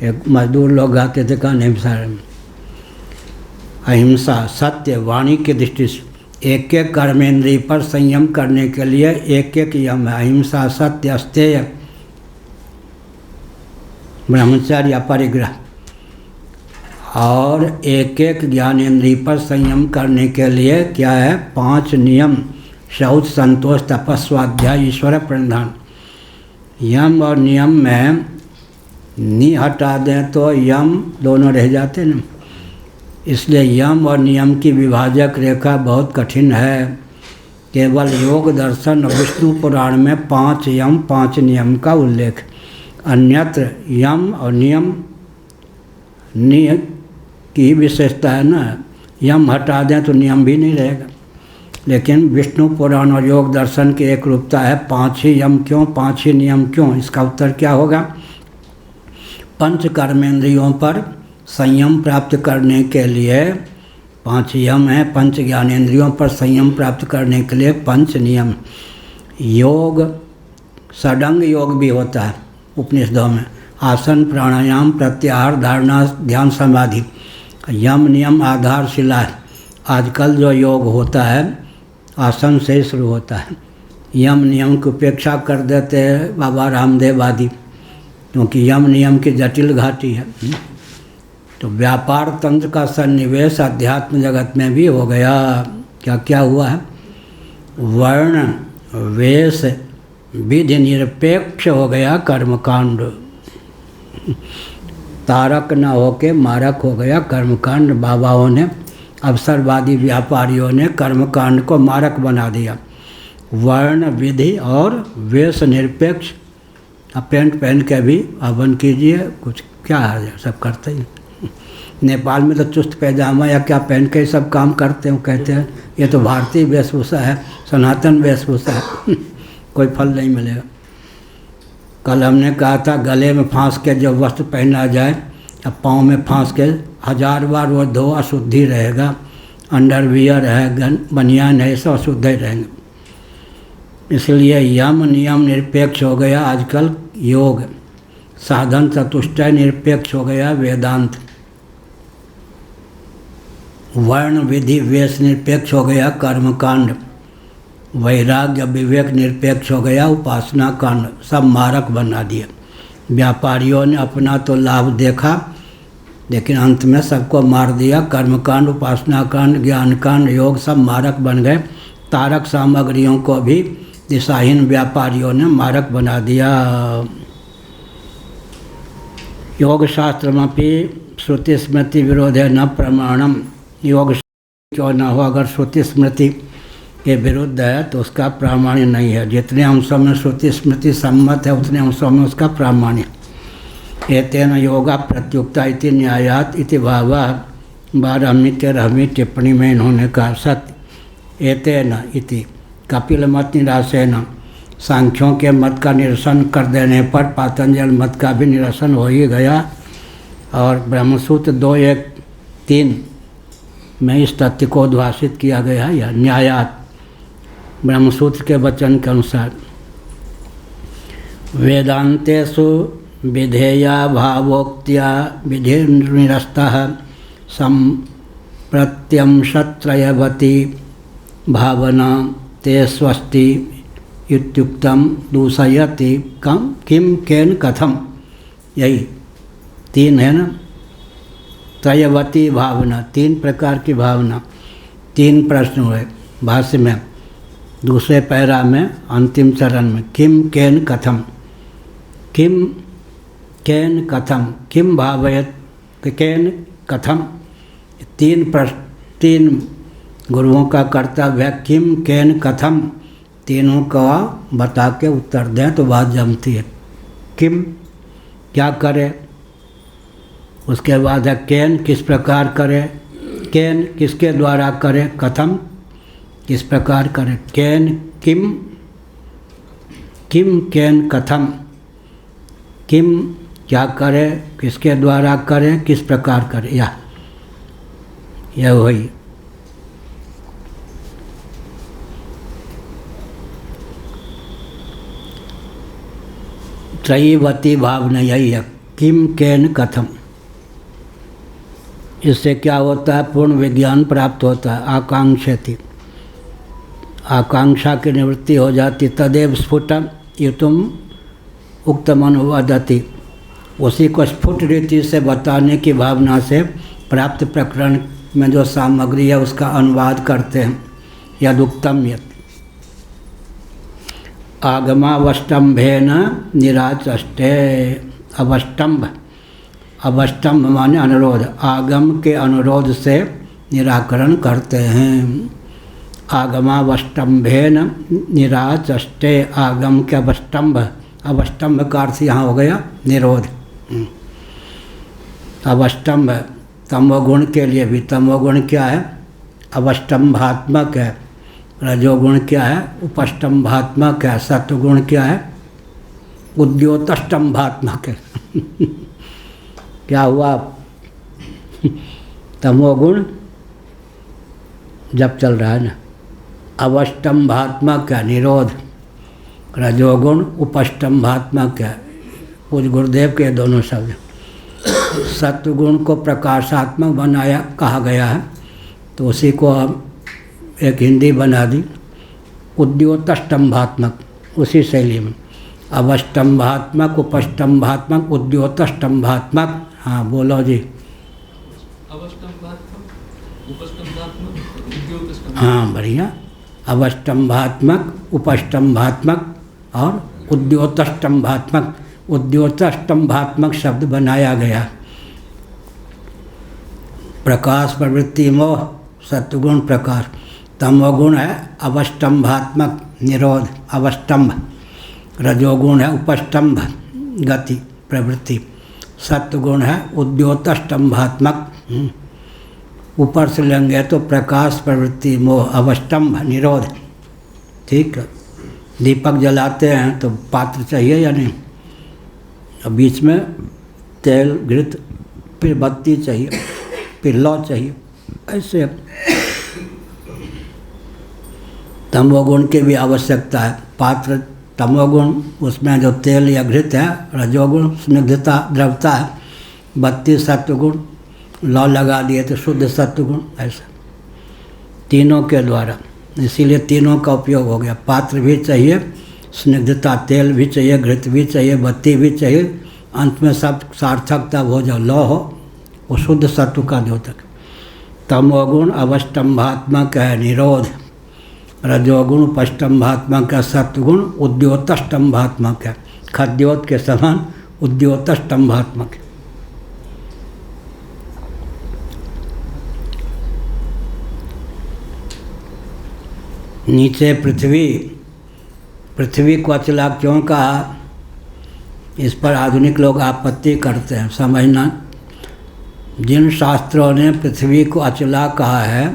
एक मजदूर लोग गाते थे कहाँ हिंसा। अहिंसा, सत्य, वाणी की दृष्टि से एक एक कर्मेंद्रिय पर संयम करने के लिए एक एक यम है। अहिंसा, सत्य, अस्तेय, ब्रह्मचर्य या परिग्रह। और एक एक ज्ञानेंद्रिय पर संयम करने के लिए क्या है 5 नियम, शौच, संतोष, तपस्वाध्याय, ईश्वर प्रणिधान। यम और नियम में नी हटा दें तो यम दोनों रह जाते ना, इसलिए यम और नियम की विभाजक रेखा बहुत कठिन है। केवल योग दर्शन और विष्णु पुराण में 5 यम 5 नियम का उल्लेख, अन्यत्र यम और नियम की विशेषता है ना, यम हटा दें तो नियम भी नहीं रहेगा। लेकिन विष्णु पुराण और योग दर्शन की एक रूपता है, 5 ही यम क्यों, 5 ही नियम क्यों? इसका उत्तर क्या होगा? पंच कर्मेंद्रियों पर संयम प्राप्त करने के लिए 5 यम हैं, पंच ज्ञानेंद्रियों पर संयम प्राप्त करने के लिए 5 नियम। योग षडंग योग भी होता है उपनिषदों में, आसन, प्राणायाम, प्रत्याहार, धारणा, ध्यान, समाधि। यम नियम आधारशिला है। आजकल जो योग होता है आसन से शुरू होता है, यम नियम की उपेक्षा कर देते हैं बाबा रामदेव आदि, क्योंकि यम नियम की जटिल घाटी है। तो व्यापार तंत्र का सन्निवेश अध्यात्म जगत में भी हो गया। क्या क्या हुआ है? वर्ण वेश विधि निरपेक्ष हो गया कर्मकांड, तारक न होके मारक हो गया कर्मकांड। बाबाओं ने, अवसरवादी व्यापारियों ने कर्मकांड को मारक बना दिया। वर्ण विधि और वेश निरपेक्ष। अब पेंट पहन के भी हवन कीजिए, कुछ क्या है, सब करते ही। नेपाल में तो चुस्त पैजामा या क्या पहन के सब काम करते हैं, कहते हैं ये तो भारतीय वेशभूषा है, सनातन वेशभूषा है। कोई फल नहीं मिलेगा। कल हमने कहा था गले में फांस के जो वस्त्र पहना जाए, अब पाँव में फांस के 1000 बार वो धो अशुद्धि रहेगा। अंडरवियर है, बनियान है, सब अशुद्ध ही रहेंगे। इसलिए यम नियम निरपेक्ष हो गया आजकल योग, साधन चतुष्टय निरपेक्ष हो गया वेदांत, वर्ण विधि वेश निरपेक्ष हो गया कर्मकांड, वैराग्य विवेक निरपेक्ष हो गया उपासना कांड। सब मारक बना दिए। व्यापारियों ने अपना तो लाभ देखा, लेकिन अंत में सबको मार दिया। कर्मकांड, उपासना कांड, ज्ञान कांड, योग सब मारक बन गए। तारक सामग्रियों को भी दिशाहीन व्यापारियों ने मारक बना दिया। योग शास्त्र में भी श्रुति स्मृति विरोधे न प्रमाणम। योग क्यों न हो, अगर श्रुति स्मृति के विरुद्ध है तो उसका प्रामाण्य नहीं है। जितने अंशों में श्रुति स्मृति सम्मत है उतने अंशों में उसका प्रामाण्य। एतेन योगा प्रत्युक्ता इति न्यायात इति भावा। 12वीं 13वीं टिप्पणी में इन्होंने कहा सत्य एतेन इति कपिल मत निराशेन। सांख्यों के मत का निरसन कर देने पर पातंजल मत का भी निरसन हो ही गया। और ब्रह्मसूत्र 2.1.3 में इस तथ्य को उद्भाषित किया गया है। या न्यायात ब्रह्मसूत्र के वचन के अनुसार वेदांतेषु विधेया भावोक्त्या विधिर्निरस्तः संप्रत्यंशत्रयवती भावना ते स्वस्ति इत्युक्तम दूषयति कम किम केन कथम। यही 3 है ना, त्रयवती भावना, 3 प्रकार की भावना। 3 प्रश्न हुए भाष्य में, दूसरे पैरा में अंतिम चरण में। किम केन कथम, किम केन कथम, किम भावयत केन कथम। 3 प्रश्न, 3 गुरुओं का कर्तव्य है किम केन कथम। तीनों का बता के उत्तर दें तो बात जमती है। किम क्या करे, उसके बाद है केन किस प्रकार करे, केन किसके द्वारा करे, कथम किस प्रकार करे। केन किम, किम केन कथम। किम क्या करे, किसके द्वारा करे, किस प्रकार करे। यह वही त्रयीवती भावना, यही है किम केन कथम। इससे क्या होता है, पूर्ण विज्ञान प्राप्त होता है। आकांक्षति, आकांक्षा की निवृत्ति हो जाती। तदेव स्फुटम युतुम उक्तम अनुवदति, उसी को स्फुट रीति से बताने की भावना से प्राप्त प्रकरण में जो सामग्री है उसका अनुवाद करते हैं। यदुक्तम यत् आगमावष्टम्भेन निराचष्टे। अवष्टम्भ, अवष्टम्भ माने अनुरोध, आगम के अनुरोध से निराकरण करते हैं। आगमावष्टम्भेन निराचष्टे, आगम के अवष्टम्भ, अवष्टम्भ का अर्थ यहाँ हो गया निरोध। अवष्टम्भ तमोगुण के लिए भी, तमोगुण क्या है? अवष्टम्भात्मक है। रजोगुण क्या है? उपष्टम्भात्मक है। सत्वगुण क्या है? उद्योतष्टम्भात्मक है। क्या हुआ? तमोगुण जब चल रहा है ना, अवष्टम्भात्मक है निरोध, रजोगुण उपष्टम्भात्मक है। पूज्य गुरुदेव के दोनों शब्द। सत्वगुण को प्रकाशात्मक बनाया कहा गया है, तो उसी को हम एक हिंदी बना दी उद्योतष्टम्भात्मक, उसी शैली में। अवष्टम्भात्मक, उपष्टम्भात्मक, उद्योतष्टम्भात्मक। हाँ बोलो जी। हाँ बढ़िया। अवष्टम्भात्मक, उपष्टम्भात्मक और उद्योतष्टम्भात्मक। उद्योतष्टम्भात्मक शब्द बनाया गया। प्रकाश प्रवृत्ति मोह, सत्वगुण प्रकाश। तमोगुण है अवष्टम्भात्मक निरोध, अवष्टम्भ। रजोगुण है उपष्टम्भ गति प्रवृत्ति। सत्वगुण है उद्योतष्टम्भात्मक। ऊपर से लेंगे तो प्रकाश प्रवृत्ति मोह, अवष्टम्भ निरोध। ठीक है। दीपक जलाते हैं तो पात्र चाहिए या नहीं? अब बीच में तेल घृत, फिर बत्ती चाहिए, फिर लौ चाहिए। ऐसे तमोगुण की भी आवश्यकता है। पात्र तमोगुण, उसमें जो तेल या घृत है। रजोगुण स्निग्धता द्रवता है। बत्ती सत्वगुण, लौ लगा दिए तो शुद्ध सत्वगुण। ऐसा तीनों के द्वारा, इसीलिए तीनों का उपयोग हो गया। पात्र भी चाहिए, स्निग्धता तेल भी चाहिए, घृत भी चाहिए, बत्ती भी चाहिए। अंत में सब सार्थक तब हो जाओ, लौ हो, वो शुद्ध सत्व का द्योतक। तमोगुण अवष्टम्भात्मक है निरोध, रजोगुण उपष्टम्भात्मक है, सत्वगुण उद्योतष्टम्भात्मक है। खद्योत के समान उद्योतष्टम्भात्मक है। नीचे पृथ्वी, पृथ्वी को अचला क्यों कहा? इस पर आधुनिक लोग आपत्ति करते हैं। समझना, जिन शास्त्रों ने पृथ्वी को अचला कहा है,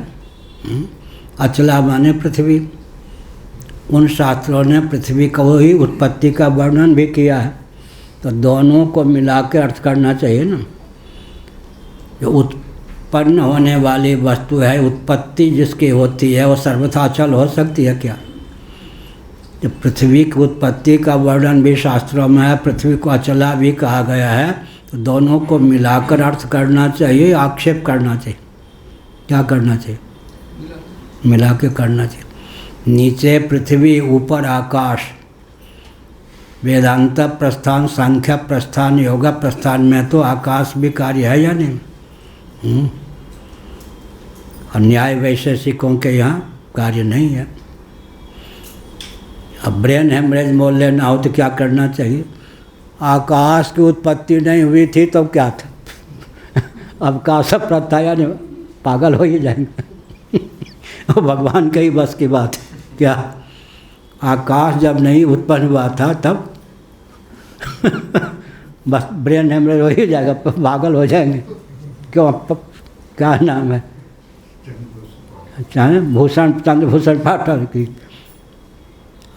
अचला माने पृथ्वी, उन शास्त्रों ने पृथ्वी को ही उत्पत्ति का वर्णन भी किया है। तो दोनों को मिला के अर्थ करना चाहिए ना। जो उत्पन्न होने वाली वस्तु है, उत्पत्ति जिसकी होती है, वो सर्वथा अचल हो सकती है क्या? जब पृथ्वी की उत्पत्ति का वर्णन भी शास्त्रों में है, पृथ्वी को अचला भी कहा गया है, तो दोनों को मिलाकर अर्थ करना चाहिए, आक्षेप करना चाहिए। क्या करना चाहिए? मिला के करना चाहिए। नीचे पृथ्वी, ऊपर आकाश। वेदांत प्रस्थान, सांख्य प्रस्थान, योग प्रस्थान में तो आकाश भी कार्य है या नहीं? और न्याय वैशेषिकों के यहाँ कार्य नहीं है। अब ब्रेन हेमरेज मोल लेना हो तो क्या करना चाहिए? आकाश की उत्पत्ति नहीं हुई थी तो क्या था? अवकाश प्रथा या नहीं, पागल हो ही जाएंगे। भगवान के ही बस की बात है क्या? आकाश जब नहीं उत्पन्न हुआ था तब बस ब्रेन हेमरेज हो ही जाएगा, पागल हो जाएंगे। क्यों? क्या नाम है? अच्छा, भूषण, चंद्रभूषण पाठक की।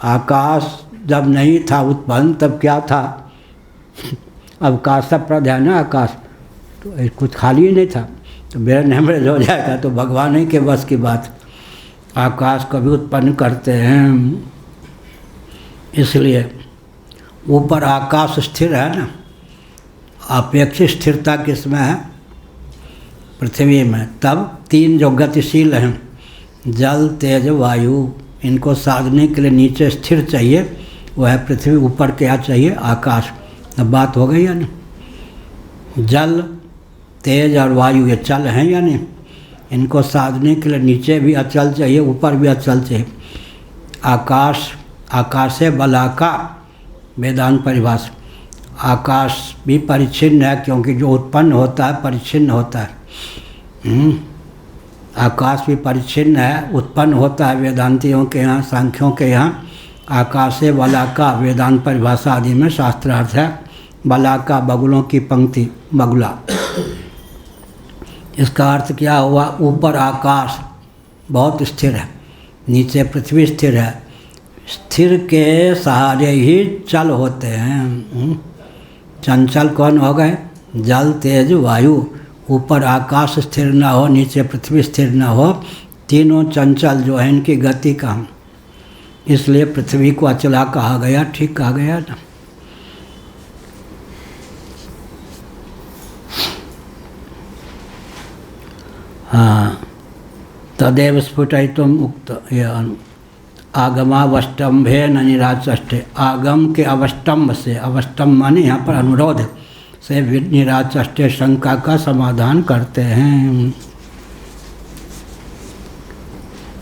आकाश जब नहीं था उत्पन्न तब क्या था? अवकाश प्रधान है आकाश, तो कुछ खाली ही नहीं था, तो ब्रेन हेमरेज हो जाएगा। तो भगवान ही के बस की बात। आकाश को भी उत्पन्न करते हैं, इसलिए ऊपर आकाश स्थिर है ना। अपेक्षित स्थिरता किसमें है? पृथ्वी में। तब तीन जो गतिशील हैं, जल तेज वायु, इनको साधने के लिए नीचे स्थिर चाहिए, वो है पृथ्वी। ऊपर क्या चाहिए? आकाश। अब बात हो गई है ना। जल तेज और वायु ये चल हैं या नहीं? इनको साधने के लिए नीचे भी अचल चाहिए, ऊपर भी अचल चाहिए। आकाश, आकाशे बलाका वेदांत परिभाषा। आकाश भी परिच्छिन्न है, क्योंकि जो उत्पन्न होता है परिच्छिन्न होता है। आकाश भी परिच्छिन्न है, उत्पन्न होता है वेदांतियों के यहाँ, सांख्यों के यहाँ। आकाशे बलाका वेदांत परिभाषा आदि में शास्त्रार्थ है। बलाका बगुलों की पंक्ति, बगुला। इसका अर्थ क्या हुआ? ऊपर आकाश बहुत स्थिर है, नीचे पृथ्वी स्थिर है। स्थिर के सहारे ही चल होते हैं। चंचल कौन हो गए? जल, तेज, वायु। ऊपर आकाश स्थिर न हो, नीचे पृथ्वी स्थिर न हो, तीनों चंचल जो है इनकी गति कम, इसलिए पृथ्वी को अचला कहा गया। ठीक कहा गया ना? हाँ, तदेव स्फुटयितुम उक्त आगमावष्टम्भे न निराचष्टे। आगम के अवष्टम्भ से, अवष्टम्भ माने यहाँ पर अनुरोध से, निराचष्टे शंका का समाधान करते हैं।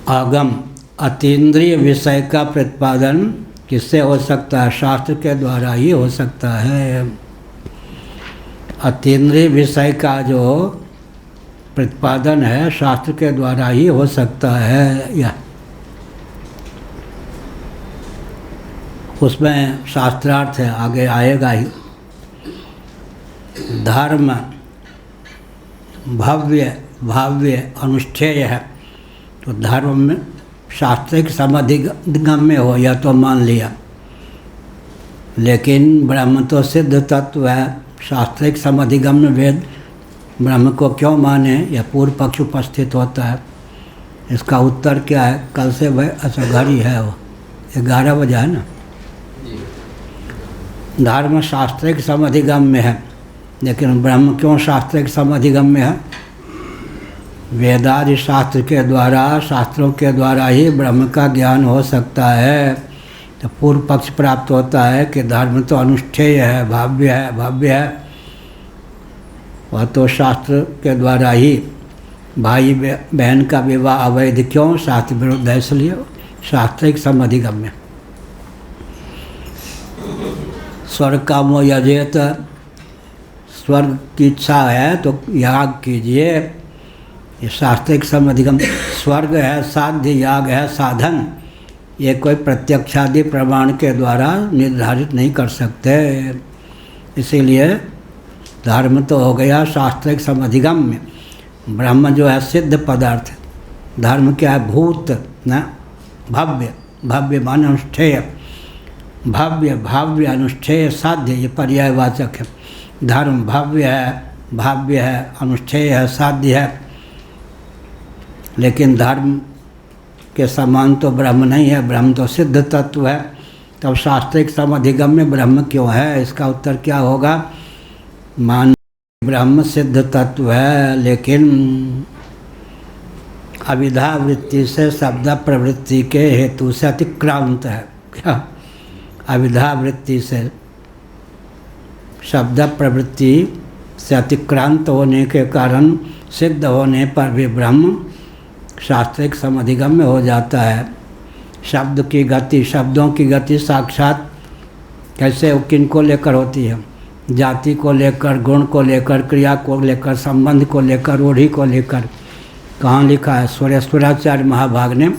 आगम अतीन्द्रिय विषय का प्रतिपादन किससे हो सकता है? शास्त्र के द्वारा ही हो सकता है। अतीन्द्रिय विषय का जो प्रतिपादन है शास्त्र के द्वारा ही हो सकता है। या उसमें शास्त्रार्थ है, आगे आएगा ही। धर्म भव्य भाव्य अनुष्ठेय है, तो धर्म में शास्त्रिक समधिगम्य हो या तो मान लिया, लेकिन ब्रह्म तो सिद्ध तत्व है। शास्त्रिक समधिगम्य वेद ब्रह्म को क्यों माने? यह पूर्व पक्ष उपस्थित होता है। इसका उत्तर क्या है? कल से भाई अच्छा घड़ी है, वो 11 बजे है ना। धर्म शास्त्रिक समधिगम्य है, लेकिन ब्रह्म क्यों शास्त्रिक समधिगम्य है? वेदादि शास्त्र के द्वारा, शास्त्रों के द्वारा ही ब्रह्म का ज्ञान हो सकता है। तो पूर्व पक्ष प्राप्त होता है कि धर्म तो अनुष्ठेय है, भाव्य है, भव्य है, वह तो शास्त्र के द्वारा ही। भाई बहन का विवाह अवैध क्यों? शास्त्र विरुद्ध है, इसलिए शास्त्रिक समधिगम्य। स्वर्ग कामो यजेत, स्वर्ग की इच्छा है तो याग कीजिए, ये शास्त्रिक समधिगम। स्वर्ग है साध्य, याग है साधन, ये कोई प्रत्यक्षादि प्रमाण के द्वारा निर्धारित नहीं कर सकते। इसीलिए धर्म तो हो गया शास्त्रिक समधिगम्य। ब्रह्म जो है सिद्ध पदार्थ, धर्म क्या है? भूत न भव्य, भव्य मान अनुष्ठेय, भव्य भाव्य अनुष्ठेय साध्य, ये पर्यायवाचक है। धर्म भव्य है, भाव्य है, अनुष्ठेय है, साध्य है, लेकिन धर्म के समान तो ब्रह्म नहीं है। ब्रह्म तो सिद्ध तत्व है, तब शास्त्रिक समधिगम्य ब्रह्म क्यों है? इसका उत्तर क्या होगा? मान ब्रह्म सिद्ध तत्व है, लेकिन अविधा वृत्ति से शब्द प्रवृत्ति के हेतु से अतिक्रांत है। क्या? अविधा वृत्ति से शब्द प्रवृत्ति से अतिक्रांत होने के कारण सिद्ध होने पर भी ब्रह्म शास्त्रिक समधिगम्य हो जाता है। शब्द की गति, शब्दों की गति साक्षात कैसे, किन को लेकर होती है? जाति को लेकर, गुण को लेकर, क्रिया को लेकर, संबंध को लेकर, रूढ़ि को लेकर। कहाँ लिखा है? सुरेश्वराचार्य महाभाग ने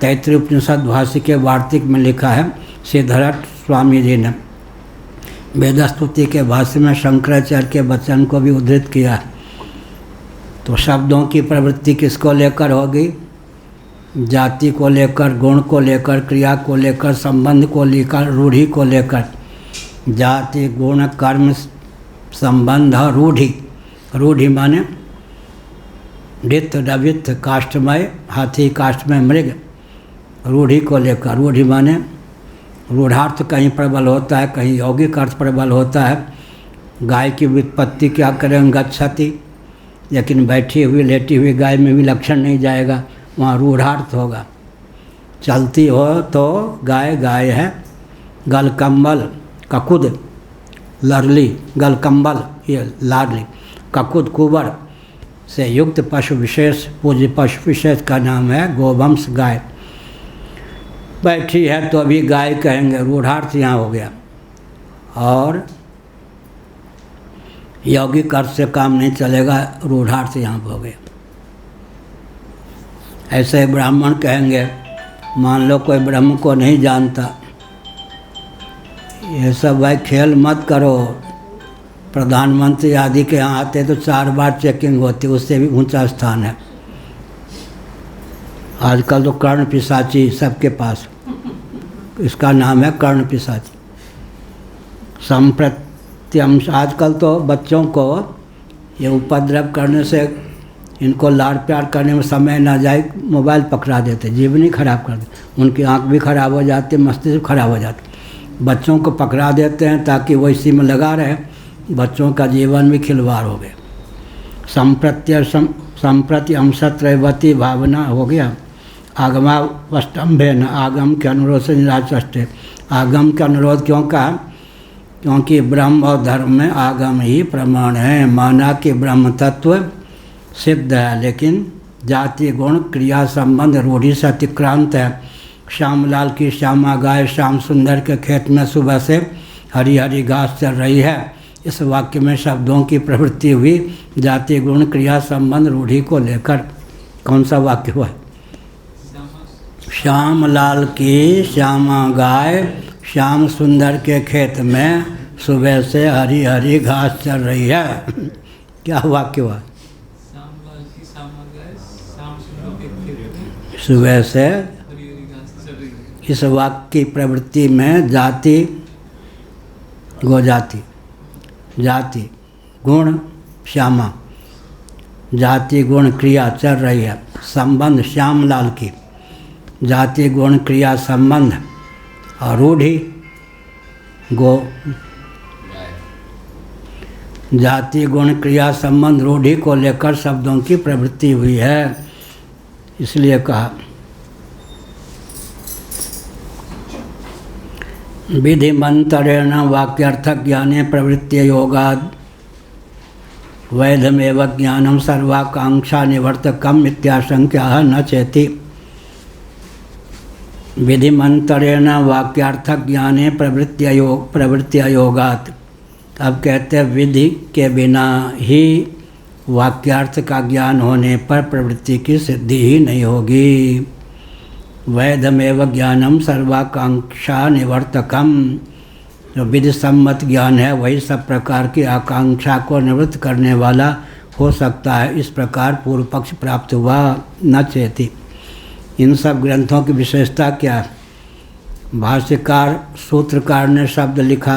तैत्तिरीय उपनिषद भाष्य के वार्तिक में लिखा है। सिद्धरथ स्वामी जी ने वेदस्तुति के भाष्य में शंकराचार्य के वचन को भी उद्धृत किया है। तो शब्दों की प्रवृत्ति किसको लेकर होगी? जाति को लेकर, गुण को लेकर, क्रिया को लेकर, संबंध को लेकर, रूढ़ि को लेकर। जाति, गुण, कर्म, संबंध, रूढ़ि। रूढ़ि माने डित्थ, डवित्थ, काष्ठमय हाथी, काष्ठमय मृग। रूढ़ि को लेकर, रूढ़ि माने रूढ़ार्थ कहीं प्रबल होता है, कहीं यौगिक अर्थ प्रबल होता है। गाय की व्युत्पत्ति क्या करें? गच्छति, लेकिन बैठी हुई लेटी हुई गाय में भी लक्षण नहीं जाएगा, वहाँ रूढ़ार्थ होगा। चलती हो तो गाय गाय है। गलकम्बल, ककुद, लरली, गलकम्बल ये लाडली। ककुत कुंवर से युक्त पशु विशेष, पूज्य पशु विशेष का नाम है गोवंश गाय। बैठी है तो अभी गाय कहेंगे, रूढ़ार्थ यहाँ हो गया। और यौगिक अर्थ से काम नहीं चलेगा, रूढ़ार्थ यहाँ हो गया। ऐसे ब्राह्मण कहेंगे, मान लो कोई ब्रह्म को नहीं जानता, ये सब भाई खेल मत करो। प्रधानमंत्री आदि के यहाँ आते तो 4 बार चेकिंग होती, उससे भी ऊंचा स्थान है। आजकल तो कर्ण पिशाची सबके पास, इसका नाम है कर्ण पिशाची। संप्रत्यम, आजकल तो बच्चों को ये उपद्रव करने से, इनको लाड़ प्यार करने में समय ना जाए, मोबाइल पकड़ा देते, जीवनी खराब कर देते, उनकी आँख भी खराब हो जाती, मस्तिष्क खराब हो जाती। बच्चों को पकड़ा देते हैं ताकि वो इसी में लगा रहे, बच्चों का जीवन भी खिलवाड़ हो गया। संप्रति अंशत्रयवती भावना हो गया। आगमावष्टम्भे न, आगम के अनुरोध से निराचष्टे। आगम के अनुरोध क्यों कहा? क्योंकि ब्रह्म और धर्म में आगम ही प्रमाण है। माना कि ब्रह्म तत्व सिद्ध है, लेकिन जाति गुण क्रिया संबंध रूढ़ि से अतिक्रांत है। श्यामलाल की श्यामा गाय श्याम सुंदर के खेत में सुबह से हरी हरी घास चल रही है। इस वाक्य में शब्दों की प्रवृत्ति हुई जाति गुण क्रिया संबंध रूढ़ि को लेकर। कौन सा वाक्य हुआ? श्यामलाल की श्यामा गाय श्याम सुंदर के खेत में सुबह से हरी हरी घास चल रही है। क्या वाक्य हुआ? श्यामलाल की श्यामा गाय श्याम सुंदर के खेत में सुबह से हरी हरी घास चल रही है। इस वाक्य की प्रवृत्ति में जाति गोजाति, जाति गुण श्यामा, जाति गुण क्रिया चल रही है। संबंध श्यामलाल की, जाति गुण क्रिया संबंध, और रूढ़ि गो, जाति गुण क्रिया संबंध रूढ़ि को लेकर शब्दों की प्रवृत्ति हुई है। इसलिए कहा विधि मंत्रेण वाक्यर्थ ज्ञाने प्रवृत्ति योगाद वैधमेव ज्ञानम सर्वाकांक्षा निवर्तकम इत्याशंक्या न चेति। विधि मंत्रेण वाक्यार्थ ज्ञाने प्रवृत्ति योगात। अब कहते हैं विधि के बिना ही वाक्यार्थ का ज्ञान होने पर प्रवृत्ति की सिद्धि ही नहीं होगी। वैधमेव ज्ञानम सर्वाकांक्षा निवर्तकम। जो विधि सम्मत ज्ञान है वही सब प्रकार की आकांक्षा को निवृत्त करने वाला हो सकता है। इस प्रकार पूर्व पक्ष प्राप्त हुआ। न चेति। इन सब ग्रंथों की विशेषता क्या है? भाष्यकार सूत्रकार ने शब्द लिखा,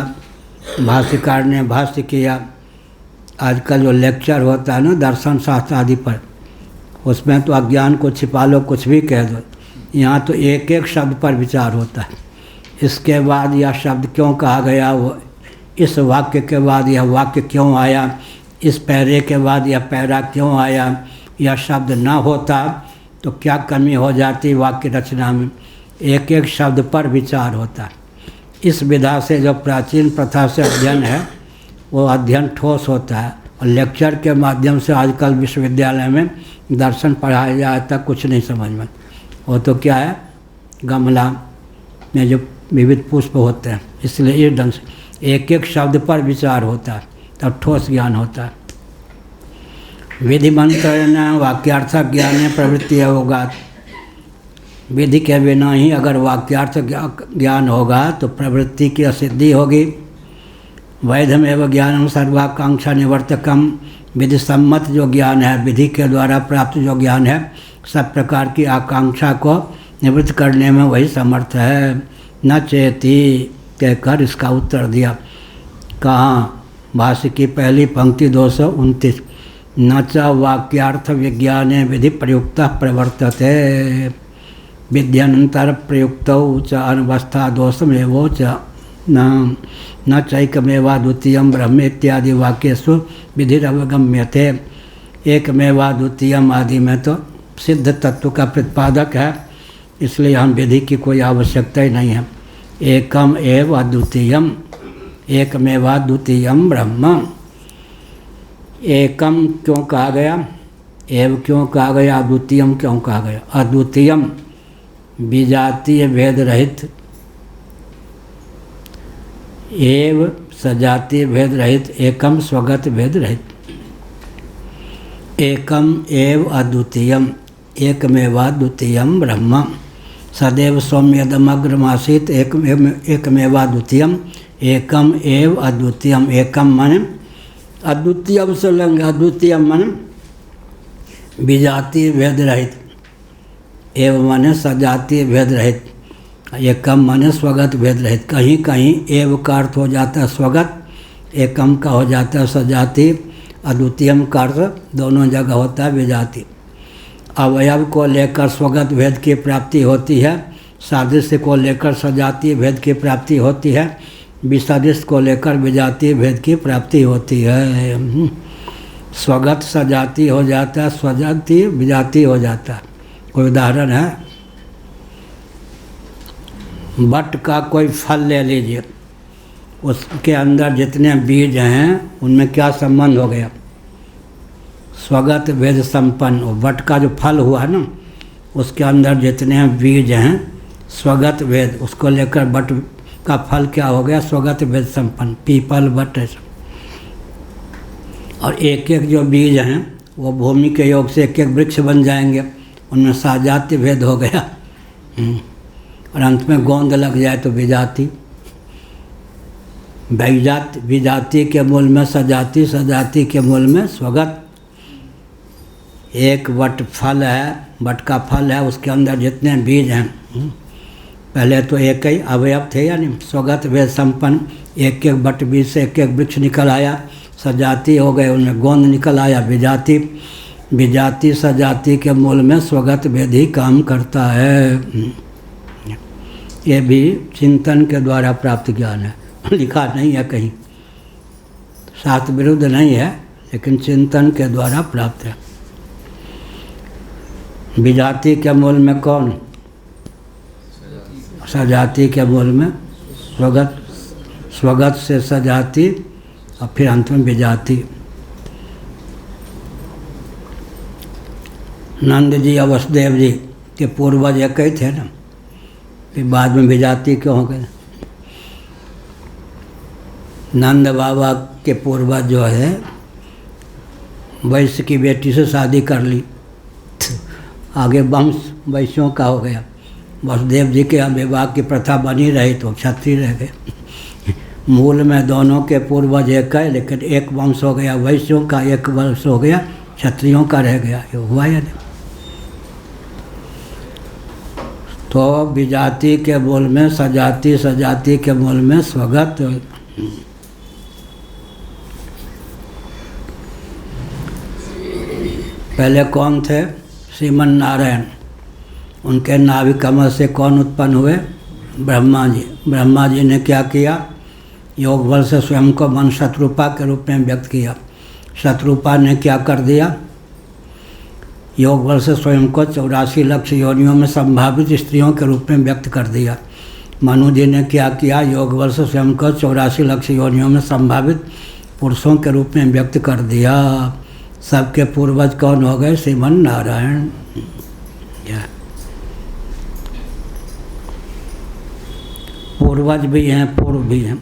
भाष्यकार ने भाष्य किया। आजकल जो लेक्चर होता है ना दर्शन शास्त्र आदि पर, उसमें तो अज्ञान को छिपा लो, कुछ भी कह दो। यहाँ तो एक एक शब्द पर विचार होता है। इसके बाद यह शब्द क्यों कहा गया, वो इस वाक्य के बाद यह वाक्य क्यों आया, इस पैरे के बाद यह पैरा क्यों आया, यह शब्द ना होता तो क्या कमी हो जाती वाक्य रचना में। एक एक शब्द पर विचार होता है। इस विधा से जो प्राचीन प्रथा से अध्ययन है वो अध्ययन ठोस होता है। और लेक्चर के माध्यम से आजकल विश्वविद्यालय में दर्शन पढ़ाया जाता, कुछ नहीं समझ में। वो तो क्या है, गमला में जो विविध पुष्प होते हैं, इसलिए इस ढंग से एक एक शब्द पर विचार होता है, तब ठोस ज्ञान होता है। विधि मंत्रेण वाक्यार्थ ज्ञान प्रवृत्ति होगा। विधि के बिना ही अगर वाक्यार्थ ज्ञान होगा तो प्रवृत्ति की असिद्धि होगी। वैधमेव ज्ञानम सर्वाकांक्षा निवर्तकम। विधि सम्मत जो ज्ञान है, विधि के द्वारा प्राप्त जो ज्ञान है, सब प्रकार की आकांक्षा को निवृत्त करने में वही समर्थ है। न चेति कहकर इसका उत्तर दिया। कहाँ? भाष्य की पहली पंक्ति 229। न च वाक्यार्थ विज्ञाने विधि प्रयुक्त प्रवर्तते विद्यानंतर प्रयुक्त च अनवस्था दोषमेवो च न चैकमेवा द्वितीयं ब्रह्म इत्यादि वाक्येषु विधिरवगम्यते। एकमेवा द्वितीयम आदि में तो सिद्ध तत्व का प्रतिपादक है, इसलिए हम विधि की कोई आवश्यकता ही नहीं है। एकम एव अद्वितीयम, एकमेवा द्वितीयम ब्रह्म। एकम क्यों कहा गया, एव क्यों कहा गया, अद्वितीयम क्यों कहा गया। अद्वितीयम विजातीय भेद रहित, एव सजातीय भेद रहित, एकम स्वगत भेद रहित। एकम एव अद्वितीयम, एकमेवाद्वितीयम ब्रह्म। सदैव सौम्यदमग्रमासीत एकमेवाद्वितीयम, एकम एव अद्वितीयम। एकम माने अद्वितीयम से लेंगे, अद्वितीयम माने विजातीय भेद रहित, एव माने सजातीय भेद रहित, एकम माने स्वगत भेद रहित। कहीं कहीं एव का अर्थ हो जाता है स्वगत, एकम का हो जाता है सजातीय, अद्वितीयम का अर्थ दोनों जगह होता है विजातीय। अवयव को लेकर स्वगत भेद की प्राप्ति होती है, सादृश्य को लेकर सजातीय भेद की प्राप्ति होती है, विसदृश को लेकर विजातीय भेद की प्राप्ति होती है। स्वगत सजातीय हो जाता है, स्वजातीय विजातीय हो जाता है। कोई उदाहरण है, बट का कोई फल ले लीजिए, उसके अंदर जितने बीज हैं उनमें क्या संबंध हो गया, स्वगत भेद संपन्न। बट का जो फल हुआ है ना, उसके अंदर जितने बीज हैं स्वगत भेद, उसको लेकर बट का फल क्या हो गया, स्वगत भेद संपन्न, पीपल बट है। और एक एक जो बीज हैं वो भूमि के योग से एक एक वृक्ष बन जाएंगे, उनमें सजातीय भेद हो गया। और अंत में गोंद लग जाए तो विजाति, विजाति के मूल में सजाति, सजाति के मूल में स्वगत। एक बट फल है, बट का फल है, उसके अंदर जितने बीज हैं, पहले तो एक ही अवयव थे यानी स्वगत भेद संपन्न, एक एक बट बीज से एक एक वृक्ष निकल आया, सजाति हो गए, उनमें गोंद निकल आया विजाति। विजाति सजाति के मूल में स्वगत भेद ही काम करता है। ये भी चिंतन के द्वारा प्राप्त ज्ञान है, लिखा नहीं है कहीं, शास्त्र विरुद्ध नहीं है, लेकिन चिंतन के द्वारा प्राप्त है। विजाति के मूल में कौन, सजाति के मूल में स्वगत, स्वगत से सजाति और फिर अंत में विजाति। नंद जी और वसुदेव जी के पूर्वज एक ही थे ना, फिर बाद में विजाति क्यों हो गए। नंद बाबा के पूर्वज जो है वैश्य की बेटी से शादी कर ली, आगे वंश वैश्यों का हो गया। वसुदेव जी के विवाह की प्रथा बनी रही तो क्षत्रिय रह गए। मूल में दोनों के पूर्वज एक है, लेकिन एक वंश हो गया वैश्यों का, एक वंश हो गया क्षत्रियों का रह गया। ये हुआ या नहीं। तो विजाति के मूल में सजाति, सजाति के मूल में स्वगत। पहले कौन थे, श्रीमन नारायण, उनके नाभि कमल से कौन उत्पन्न हुए, ब्रह्मा जी। ब्रह्मा जी ने क्या किया, योग बल से स्वयं को मन शत्रुपा के रूप में व्यक्त किया। शत्रुपा ने क्या कर दिया, योग बल से स्वयं को 84 लाख योनियों में संभावित स्त्रियों के रूप में व्यक्त कर दिया। मनु जी ने क्या किया, योग बल से स्वयं को 84 लाख योनियों में संभावित पुरुषों के रूप में व्यक्त कर दिया। सबके पूर्वज कौन हो गए, श्रीमन नारायण। पूर्वज भी हैं, पूर्व भी हैं।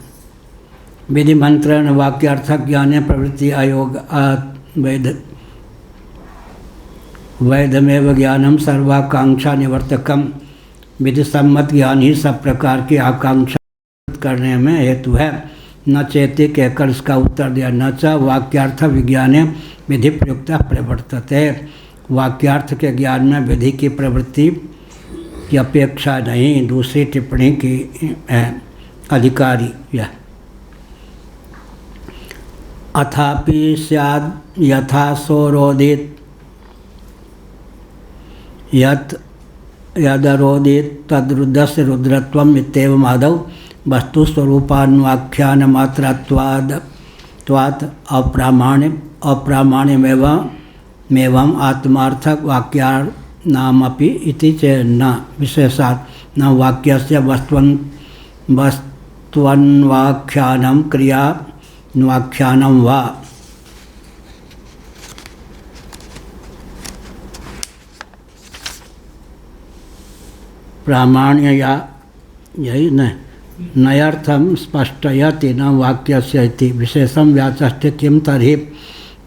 विधि मंत्रण वाक्यार्थक ज्ञाने प्रवृत्ति अयोग वैधमेव ज्ञानम सर्वाकांक्षा निवर्तकम। विधि सम्मत ज्ञान ही सब प्रकार की आकांक्षा करने में हेतु है। न चेती कहकर इसका उत्तर दिया, न च वाक्यार्थ विज्ञाने विधि प्रयुक्त प्रवर्तते। वाक्यार्थ के ज्ञान में विधि की प्रवृत्ति की अपेक्षा नहीं, दूसरी टिप्पणी की है अधिकारी यह। अथापि स्याद् यथा सोरोदित यत् यदरोदित तद्रुद्रस्य रुद्रत्वम् इत्येवम् आदौ वस्तु स्वरूपान्वाख्यान मात्रत्वात् अप्रामाण्यमेवं आत्मार्थक वाक्यानामपि इति चेन्न विशेषात् न वाक्यस्य वस्तुन्वाख्यानं क्रियान्वाख्यानं वा। प्रामाण्य या यही न नयर्थम स्पष्टयति न वाक्यस्य इति विशेषम व्याचष्टे किम तर्हि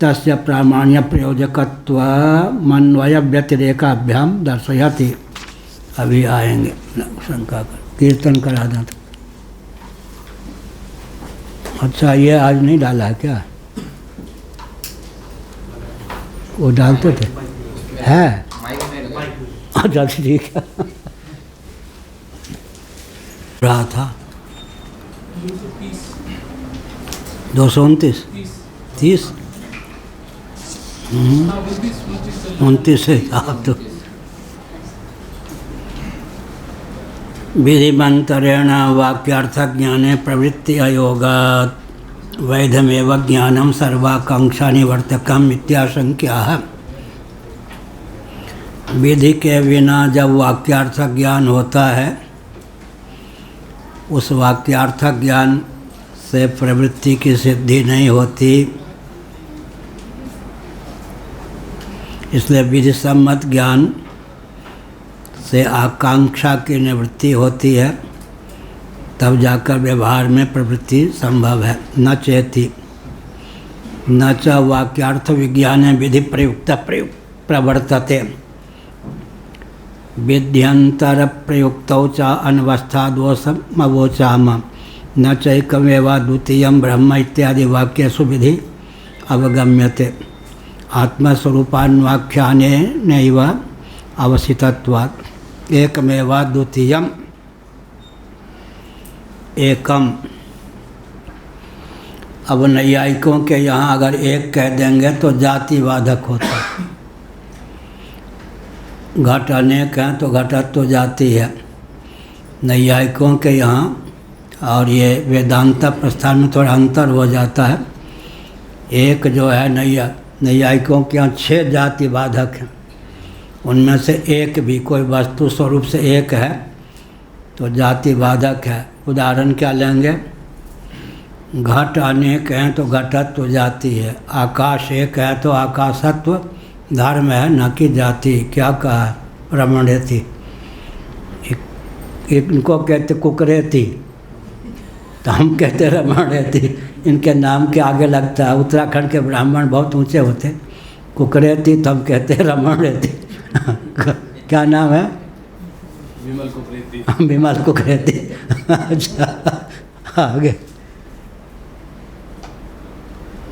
तस्य प्रामाण्य प्रयोजकत्वमन्वय व्यतिरेकाभ्याम दर्शयति। अभी आएंगे शंका कर कीर्तन करा दें। अच्छा ये आज नहीं डाला है क्या? वो डालते थे है? अच्छा ठीक है। रहा था 229 30 29 है आप तो। विधिमंतरेण वाक्यार्थ ज्ञाने प्रवृत्ति अयोगात् वैधमेव ज्ञानम सर्वाकांक्षा निवर्तकम इत्याशंक्या। विधि के बिना जब वाक्यार्थ ज्ञान होता है उस वाक्यार्थ ज्ञान से प्रवृत्ति की सिद्धि नहीं होती, इसलिए विधि सम्मत ज्ञान से आकांक्षा की निवृत्ति होती है, तब जाकर व्यवहार में प्रवृत्ति संभव है। न चेति न च वाक्यार्थ विज्ञान विधि प्रयुक्त प्रवर्तते विध्यंतर प्रयुक्तौ च अनवस्था दोषमवोचाम न चैकमेव द्वितीयं ब्रह्म इत्यादि वाक्येषु विधि अवगम्यते आत्मस्वरूपान्वाख्यानेनैव अवसितत्वात् एकमेव द्वितीयम् एकम। अब नैयायिकों के यहाँ अगर एक कह देंगे तो जातिवादक होता है। घट अनेक हैं तो घटत तो जाति है नैयायिकों के यहाँ, और ये वेदांत प्रस्थान में थोड़ा अंतर हो जाता है। एक जो है नैयायिकों के यहाँ 6 जातिवादक हैं, उनमें से एक भी कोई वस्तु स्वरूप से एक है तो जातिवादक है। उदाहरण क्या लेंगे? घट अनेक हैं तो घटत्व जाति है, आकाश एक है तो आकाशत्व धर्म है न कि जाति। क्या कहा है? रमणेति। इनको कहते कुकरेती तो हम कहते रमणेति। इनके नाम के आगे लगता है। उत्तराखंड के ब्राह्मण बहुत ऊंचे होते, कुकरेती तो हम कहते रमणेति। क्या नाम है? विमल कुकरेती। विमल कुकरेती। अच्छा आगे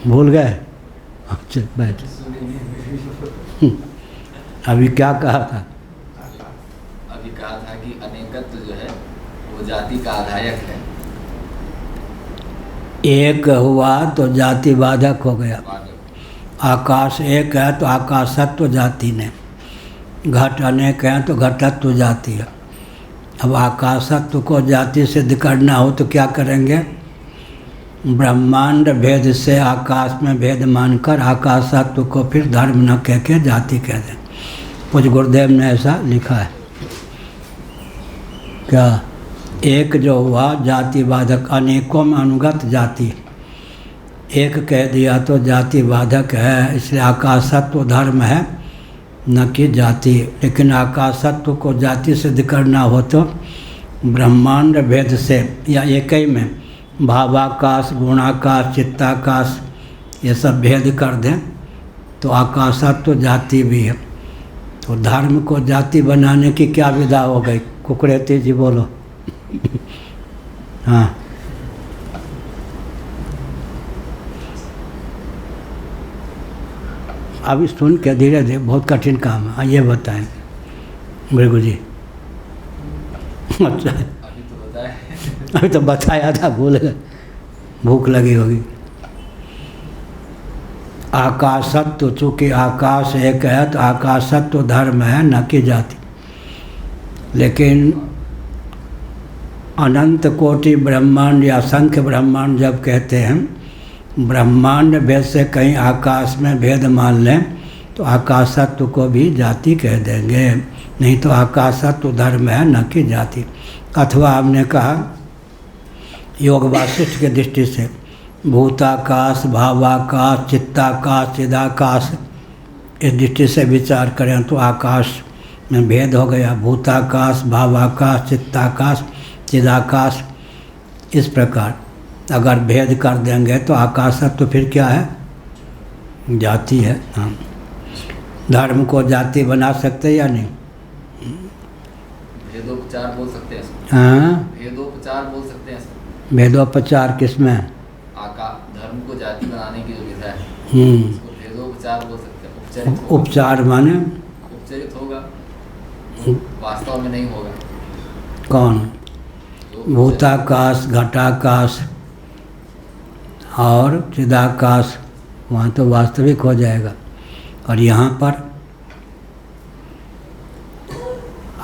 भूल गए? अच्छा बैठ। अभी क्या कहा था? अभी कहा था कि अनेकत्व जो है वो जाति का आधायक है। एक हुआ तो जाति बाधक हो गया। आकाश एक है तो आकाशत्व जाति ने, घट अनेक है तो घटत्व जाति है। अब आकाशत्व को जाति सिद्ध करना हो तो क्या करेंगे? ब्रह्मांड भेद से आकाश में भेद मानकर आकाशत्व को फिर धर्म न कह के जाति कह दें। कुछ गुरुदेव ने ऐसा लिखा है। क्या? एक जो हुआ जातिवादक, अनेकों में अनुगत जाति, एक कह दिया तो जातिवादक है, इसलिए आकाशत्व धर्म है न कि जाति। लेकिन आकाशत्व को जाति सिद्ध करना हो तो ब्रह्मांड भेद से या एक ही में भावाकाश, गुणाकाश, चित्ताकाश ये सब भेद कर दें तो आकाशत्व जाति भी है। तो धर्म को जाति बनाने की क्या विधा हो गई? कुकरेती जी बोलो। हाँ अभी सुन के धीरे धीरे, बहुत कठिन काम है। ये बताएं भृगु जी। अच्छा अभी तो बताया था, भूल गए, भूख लगी होगी। आकाशत्व, चूँकि आकाश एक है तो आकाशत्व धर्म है न कि जाति। लेकिन अनंत कोटि ब्रह्मांड या असंख्य ब्रह्मांड जब कहते हैं, ब्रह्मांड भेद से कहीं आकाश में भेद मान लें तो आकाशत्व को भी जाति कह देंगे, नहीं तो आकाशत्व धर्म है न कि जाति। अथवा हमने कहा योग वासिष्ठ के दृष्टि से भूताकाश, भावाकाश, चित्ताकाश, चिदाकाश, इस दृष्टि से विचार करें तो आकाश में भेद हो गया। भूताकाश, भावाकाश, चित्ताकाश, चिदाकाश, इस प्रकार अगर भेद कर देंगे तो आकाशत्व तो फिर क्या है? जाति है। हाँ, धर्म को जाति बना सकते या नहीं? भेदोपचार बोल सकते हैं इसको। हाँ, भेदोपचार बोल सकते हैं इसको। भेदोपचार किसमें? धर्म को जाति बनाने की जो विधा है उसको भेदोपचार बोल सकते हैं। उपचारित उपचार माने उपचारित होगा, वास्तव में नहीं होगा। कौन? भूताकाश, घटाकाश और चिदाकाश, वहाँ तो वास्तविक हो जाएगा। और यहाँ पर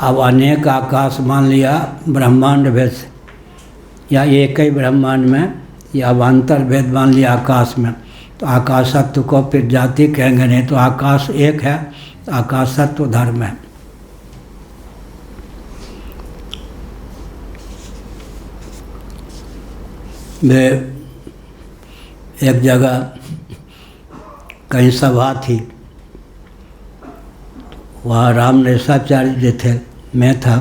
अब अनेक आकाश मान लिया ब्रह्मांड भेद से, या एक ही ब्रह्मांड में, या अवान्तर भेद मान लिया आकाश में, तो आकाशत्व को फिर जाति कहेंगे नहीं। तो आकाश एक है, आकाशत्व धर्म है। वे एक जगह कहीं सभा थी, वहाँ रामनेशाचार्य जी थे, मैं था।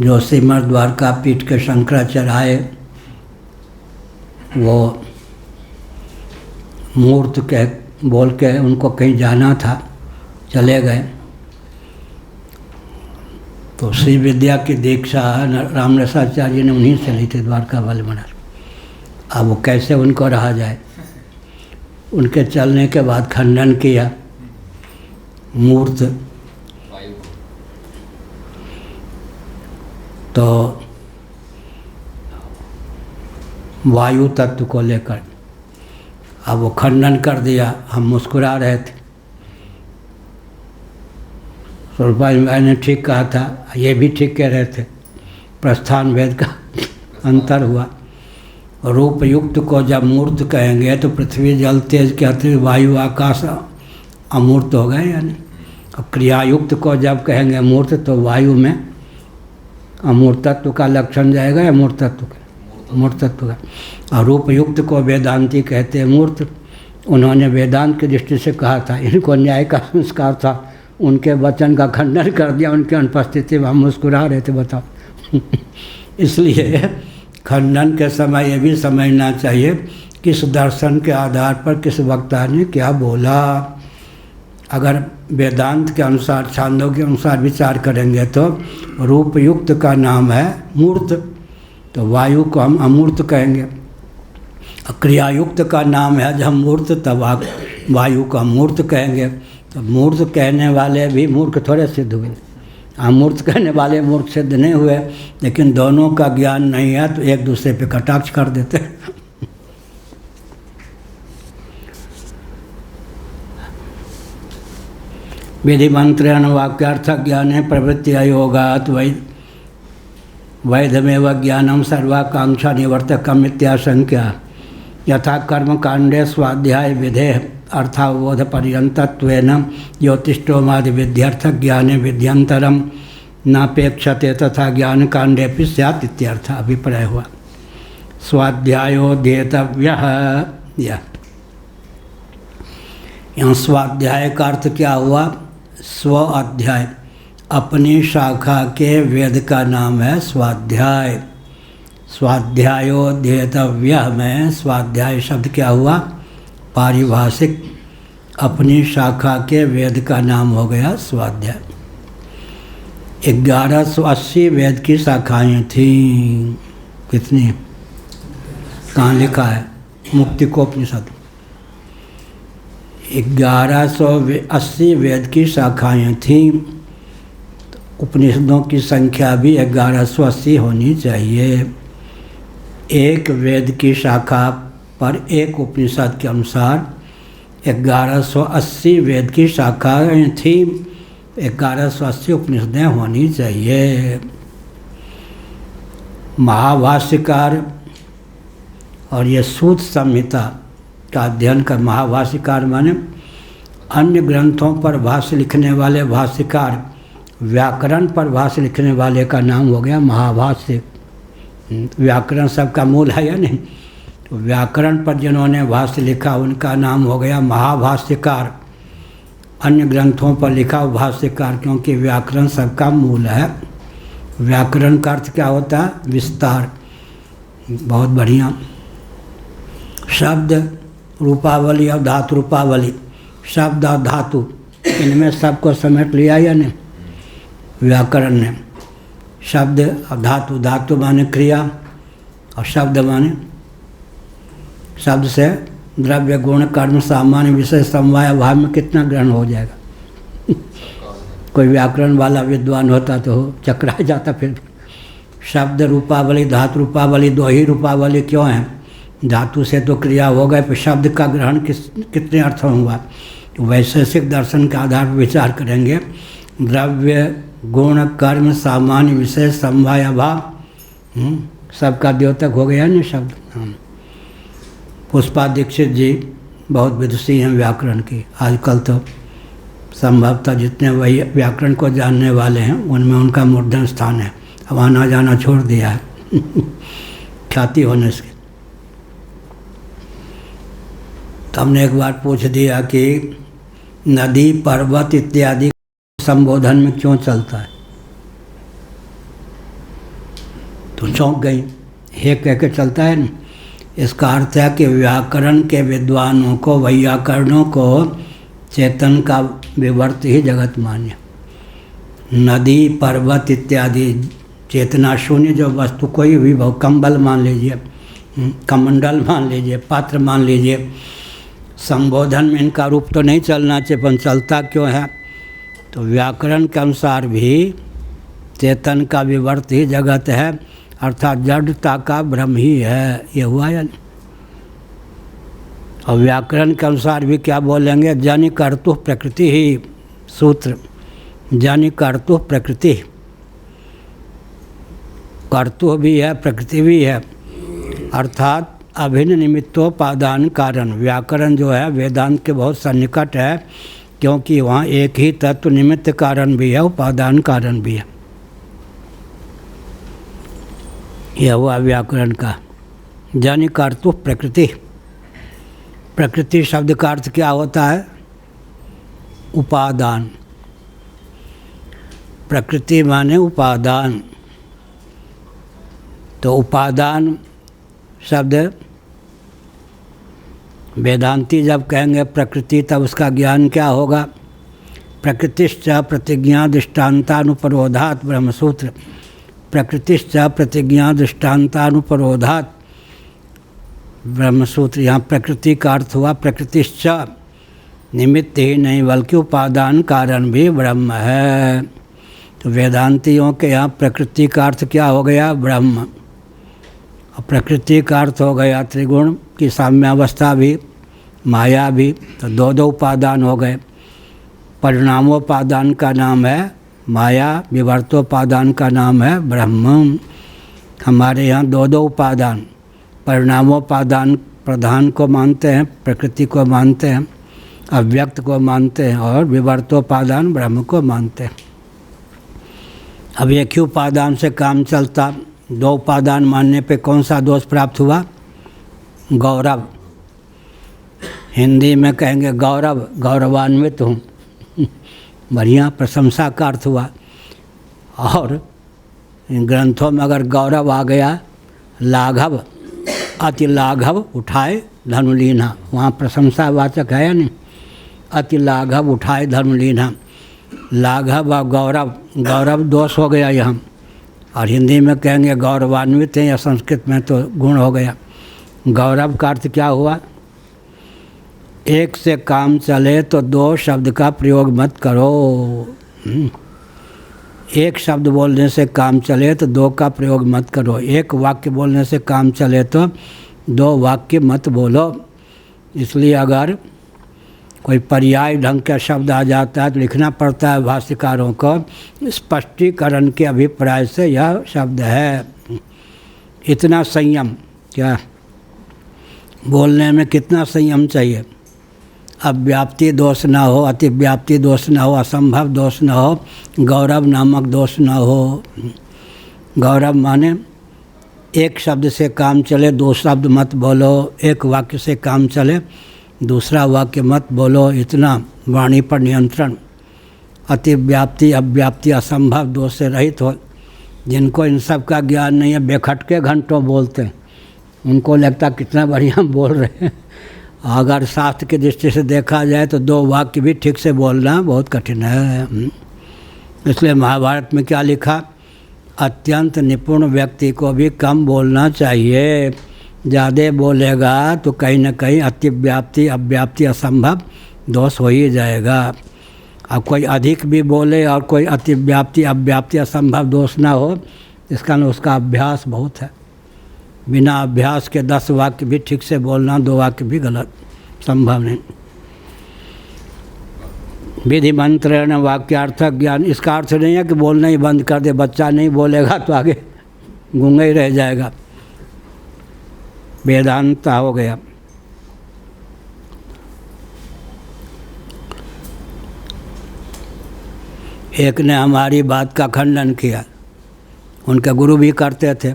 जो सिमर द्वारका पीठ के शंकराचार्य आए, वो मूर्त कह बोल के उनको कहीं जाना था, चले गए। तो श्री विद्या की दीक्षा रामनेशाचार्य जी ने उन्हीं से ली थी, द्वारका वाले महाराज। अब वो कैसे उनको रहा जाए? उनके चलने के बाद खंडन किया मूर्त। तो वायु तत्व को लेकर अब वो खंडन कर दिया। हम मुस्कुरा रहे थे। स्वरूपा मैंने ठीक कहा था, ये भी ठीक कह रहे थे। प्रस्थान भेद का अंतर हुआ। रूप युक्त को जब मूर्त कहेंगे तो पृथ्वी, जल, तेज के अतिरिक्त वायु, आकाश अमूर्त हो गए या नहीं? और क्रियायुक्त को जब कहेंगे मूर्त तो वायु में अमूर्तत्व का लक्षण जाएगा या मूर्तत्व का? मूर्तत्व का। और रूप युक्त को वेदांती कहते हैं मूर्त। उन्होंने वेदांत की दृष्टि से कहा था, इनको न्याय का संस्कार था, उनके वचन का खंडन कर दिया उनकी अनुपस्थिति में। हम मुस्कुरा रहे थे, बताओ। इसलिए खंडन के समय ये भी समझना चाहिए किस दर्शन के आधार पर किस वक्ता ने क्या बोला। अगर वेदांत के अनुसार, छांदों के अनुसार विचार करेंगे तो रूप युक्त का नाम है मूर्त, तो वायु को हम अमूर्त कहेंगे। क्रियायुक्त का नाम है जब मूर्त, तब वायु को अमूर्त कहेंगे। तो मूर्त कहने वाले भी मूर्ख थोड़े सिद्ध हुए, अमूर्त कहने वाले मूर्ख सिद्ध नहीं हुए। लेकिन दोनों का ज्ञान नहीं है तो एक दूसरे पे कटाक्ष कर देते हैं। विधि मंत्रेण वाक्यार्थ ज्ञाने प्रवृत्ति अयोगात् वैधमेव ज्ञानम सर्वाकांक्षा निवर्तकम इत्याशंक्या। यथा कर्म कांडे स्वाध्याय विधे अर्थावबोध पर्यंतत्वेन ज्योतिष्ठोमादि विध्यर्थ ज्ञाने विध्यंतरम नापेक्षते तथा ज्ञान कांडे भी स्यात् इत्यर्थ अभिप्राय हुआ। स्वाध्यायोध्येतव्यः। यहाँ स्वाध्याय का अर्थ क्या हुआ? स्व अध्याय, अपनी शाखा के वेद का नाम है स्वाध्याय। स्वाध्यायोध्येतव्य में स्वाध्याय शब्द क्या हुआ? पारिभाषिक, अपनी शाखा के वेद का नाम हो गया स्वाध्याय। 1180 वेद की शाखाएँ थीं। कितनी? कहाँ लिखा है? मुक्तिकोपनिषद। 1180 वेद की शाखाएँ थीं। उपनिषदों की संख्या भी 1180 होनी चाहिए। एक वेद की शाखा पर एक उपनिषद के अनुसार 1180 वेद की शाखाएँ थीं। 1180 उपनिषदें होनी चाहिए। महाभाष्यकार और ये सूत संहिता का अध्ययन कर, महाभाष्यकार माने अन्य ग्रंथों पर भाष्य लिखने वाले भाष्यकार, व्याकरण पर भाष्य लिखने वाले का नाम हो गया महाभाष्य। व्याकरण सबका मूल है या नहीं? तो व्याकरण पर जिन्होंने भाष्य लिखा उनका नाम हो गया महाभाष्यकार। अन्य ग्रंथों पर लिखा हो भाष्यकार, क्योंकि व्याकरण सबका मूल है। व्याकरण का अर्थ क्या होता है? विस्तार। बहुत बढ़िया। शब्द रूपावली और धातु रूपावली, शब्द और धातु, इनमें सबको समेट लिया या नहीं व्याकरण ने? शब्द और धातु, धातु माने क्रिया और शब्द माने, शब्द से द्रव्य गुण कर्म सामान्य विषय समवाय भाव में कितना ग्रहण हो जाएगा? कोई व्याकरण वाला विद्वान होता तो चकरा जाता। फिर शब्द रूपावली धातु रूपावली, दो ही रूपावली क्यों है? धातु से तो क्रिया हो गए, फिर शब्द का ग्रहण कितने अर्थ हुआ? तो वैशेषिक दर्शन के आधार पर विचार करेंगे। द्रव्य गुण कर्म सामान्य विषय समवाय भाव, सबका द्योतक हो गया ना शब्द। पुष्पा दीक्षित जी बहुत विदुषी हैं व्याकरण की। आजकल तो संभवतः जितने वही व्याकरण को जानने वाले हैं उनमें उनका मूर्धन स्थान है। अब आना जाना छोड़ दिया है ख्याति होने से। तो हमने एक बार पूछ दिया कि नदी पर्वत इत्यादि संबोधन में क्यों चलता है? तो चौंक गई, हे कह के चलता है ना। इसका अर्थ है कि व्याकरण के विद्वानों को, वैयाकरणों को चेतन का विवर्त ही जगत मान्य। नदी पर्वत इत्यादि चेतना शून्य जो वस्तु, कोई भी कंबल मान लीजिए, कमंडल मान लीजिए, पात्र मान लीजिए, संबोधन में इनका रूप तो नहीं चलना चाहिए, पर चलता क्यों है? तो व्याकरण के अनुसार भी चेतन का विवर्त ही जगत है, अर्थात जड़ता का ब्रह्म ही है। ये हुआ या नहीं? और व्याकरण के अनुसार भी क्या बोलेंगे? जनि कर्तु प्रकृति ही, सूत्र जनि कर्तु प्रकृति, कर्तु भी है प्रकृति भी है, अर्थात अभिन्न निमित्तोपादान कारण। व्याकरण जो है वेदांत के बहुत सन्निकट है, क्योंकि वहाँ एक ही तत्व निमित्त कारण भी है, उपादान कारण भी है। यह हुआ व्याकरण का। जनि कर्तु प्रकृति, प्रकृति शब्द का अर्थ क्या होता है? उपादान। प्रकृति माने उपादान। तो उपादान शब्द वेदांती जब कहेंगे प्रकृति, तब उसका ज्ञान क्या होगा? प्रकृतिश्च प्रतिज्ञा दृष्टान्तानुपरोधात्, ब्रह्मसूत्र। प्रकृतिश्च प्रतिज्ञा दृष्टान्तानुपरोधात्, ब्रह्मसूत्र। यहाँ प्रकृति का अर्थ हुआ प्रकृतिश्च, निमित्त ही नहीं बल्कि उपादान कारण भी ब्रह्म है। तो वेदांतियों के यहाँ प्रकृति का अर्थ क्या हो गया? ब्रह्म। और प्रकृति का अर्थ हो गया त्रिगुण की साम्यावस्था भी, माया भी। तो दो दो उपादान हो गए। परिणामोपादान का नाम है माया, विवर्तोपादान का नाम है ब्रह्म। हमारे यहाँ दो दो उपादान, परिणामोपादान प्रधान को मानते हैं, प्रकृति को मानते हैं, अव्यक्त को मानते हैं, और विवर्तोपादान ब्रह्म को मानते हैं। अब एक ही उपादान से काम चलता, दो उपादान मानने पे कौन सा दोष प्राप्त हुआ? गौरव। हिंदी में कहेंगे गौरव, गौरवान्वित हूँ बढ़िया प्रशंसा का अर्थ हुआ। और ग्रंथों में अगर गौरव आ गया, लाघव, अति लाघव उठाए धनुलीना, वहाँ प्रशंसावाचक है या नहीं? अति लाघव उठाए धनुलीना, लाघव और गौरव, गौरव दोष हो गया यहाँ। और हिंदी में कहेंगे गौरवान्वित हैं, या संस्कृत में तो गुण हो गया। गौरव का अर्थ क्या हुआ? एक से काम चले तो दो शब्द का प्रयोग मत करो। एक शब्द बोलने से काम चले तो दो का प्रयोग मत करो। एक वाक्य बोलने से काम चले तो दो वाक्य मत बोलो। इसलिए अगर कोई पर्याय ढंग का शब्द आ जाता है तो लिखना पड़ता है भाष्यकारों को, स्पष्टीकरण के अभिप्राय से यह शब्द है। इतना संयम, क्या बोलने में कितना संयम चाहिए? अव्याप्ति दोष ना हो, अतिव्याप्ति दोष ना हो, असंभव दोष ना हो, गौरव नामक दोष ना हो। गौरव माने एक शब्द से काम चले दो शब्द मत बोलो, एक वाक्य से काम चले दूसरा वाक्य मत बोलो, इतना वाणी पर नियंत्रण, अतिव्याप्ति अव्याप्ति असंभव दोष से रहित हो। जिनको इन सब का ज्ञान नहीं है, बेखटके घंटों बोलते हैं, उनको लगता कितना बढ़िया बोल रहे हैं। अगर शास्त्र की दृष्टि से देखा जाए तो 2 वाक्य भी ठीक से बोलना बहुत कठिन है। इसलिए महाभारत में क्या लिखा, अत्यंत निपुण व्यक्ति को भी कम बोलना चाहिए। ज़्यादा बोलेगा तो कहीं न कहीं अतिव्याप्ति अव्याप्ति असंभव दोष हो ही जाएगा। अब कोई अधिक भी बोले और कोई अतिव्याप्ति अव्याप्ति असंभव दोष ना हो, इसका न उसका अभ्यास बहुत है। बिना अभ्यास के 10 वाक्य भी ठीक से बोलना, 2 वाक्य भी गलत, संभव नहीं। विधि मंत्रेण वाक्यार्थ ज्ञान, इसका अर्थ नहीं है कि बोलना ही बंद कर दे। बच्चा नहीं बोलेगा तो आगे गूंगा ही रह जाएगा, वेदांता हो गया। एक ने हमारी बात का खंडन किया, उनके गुरु भी करते थे,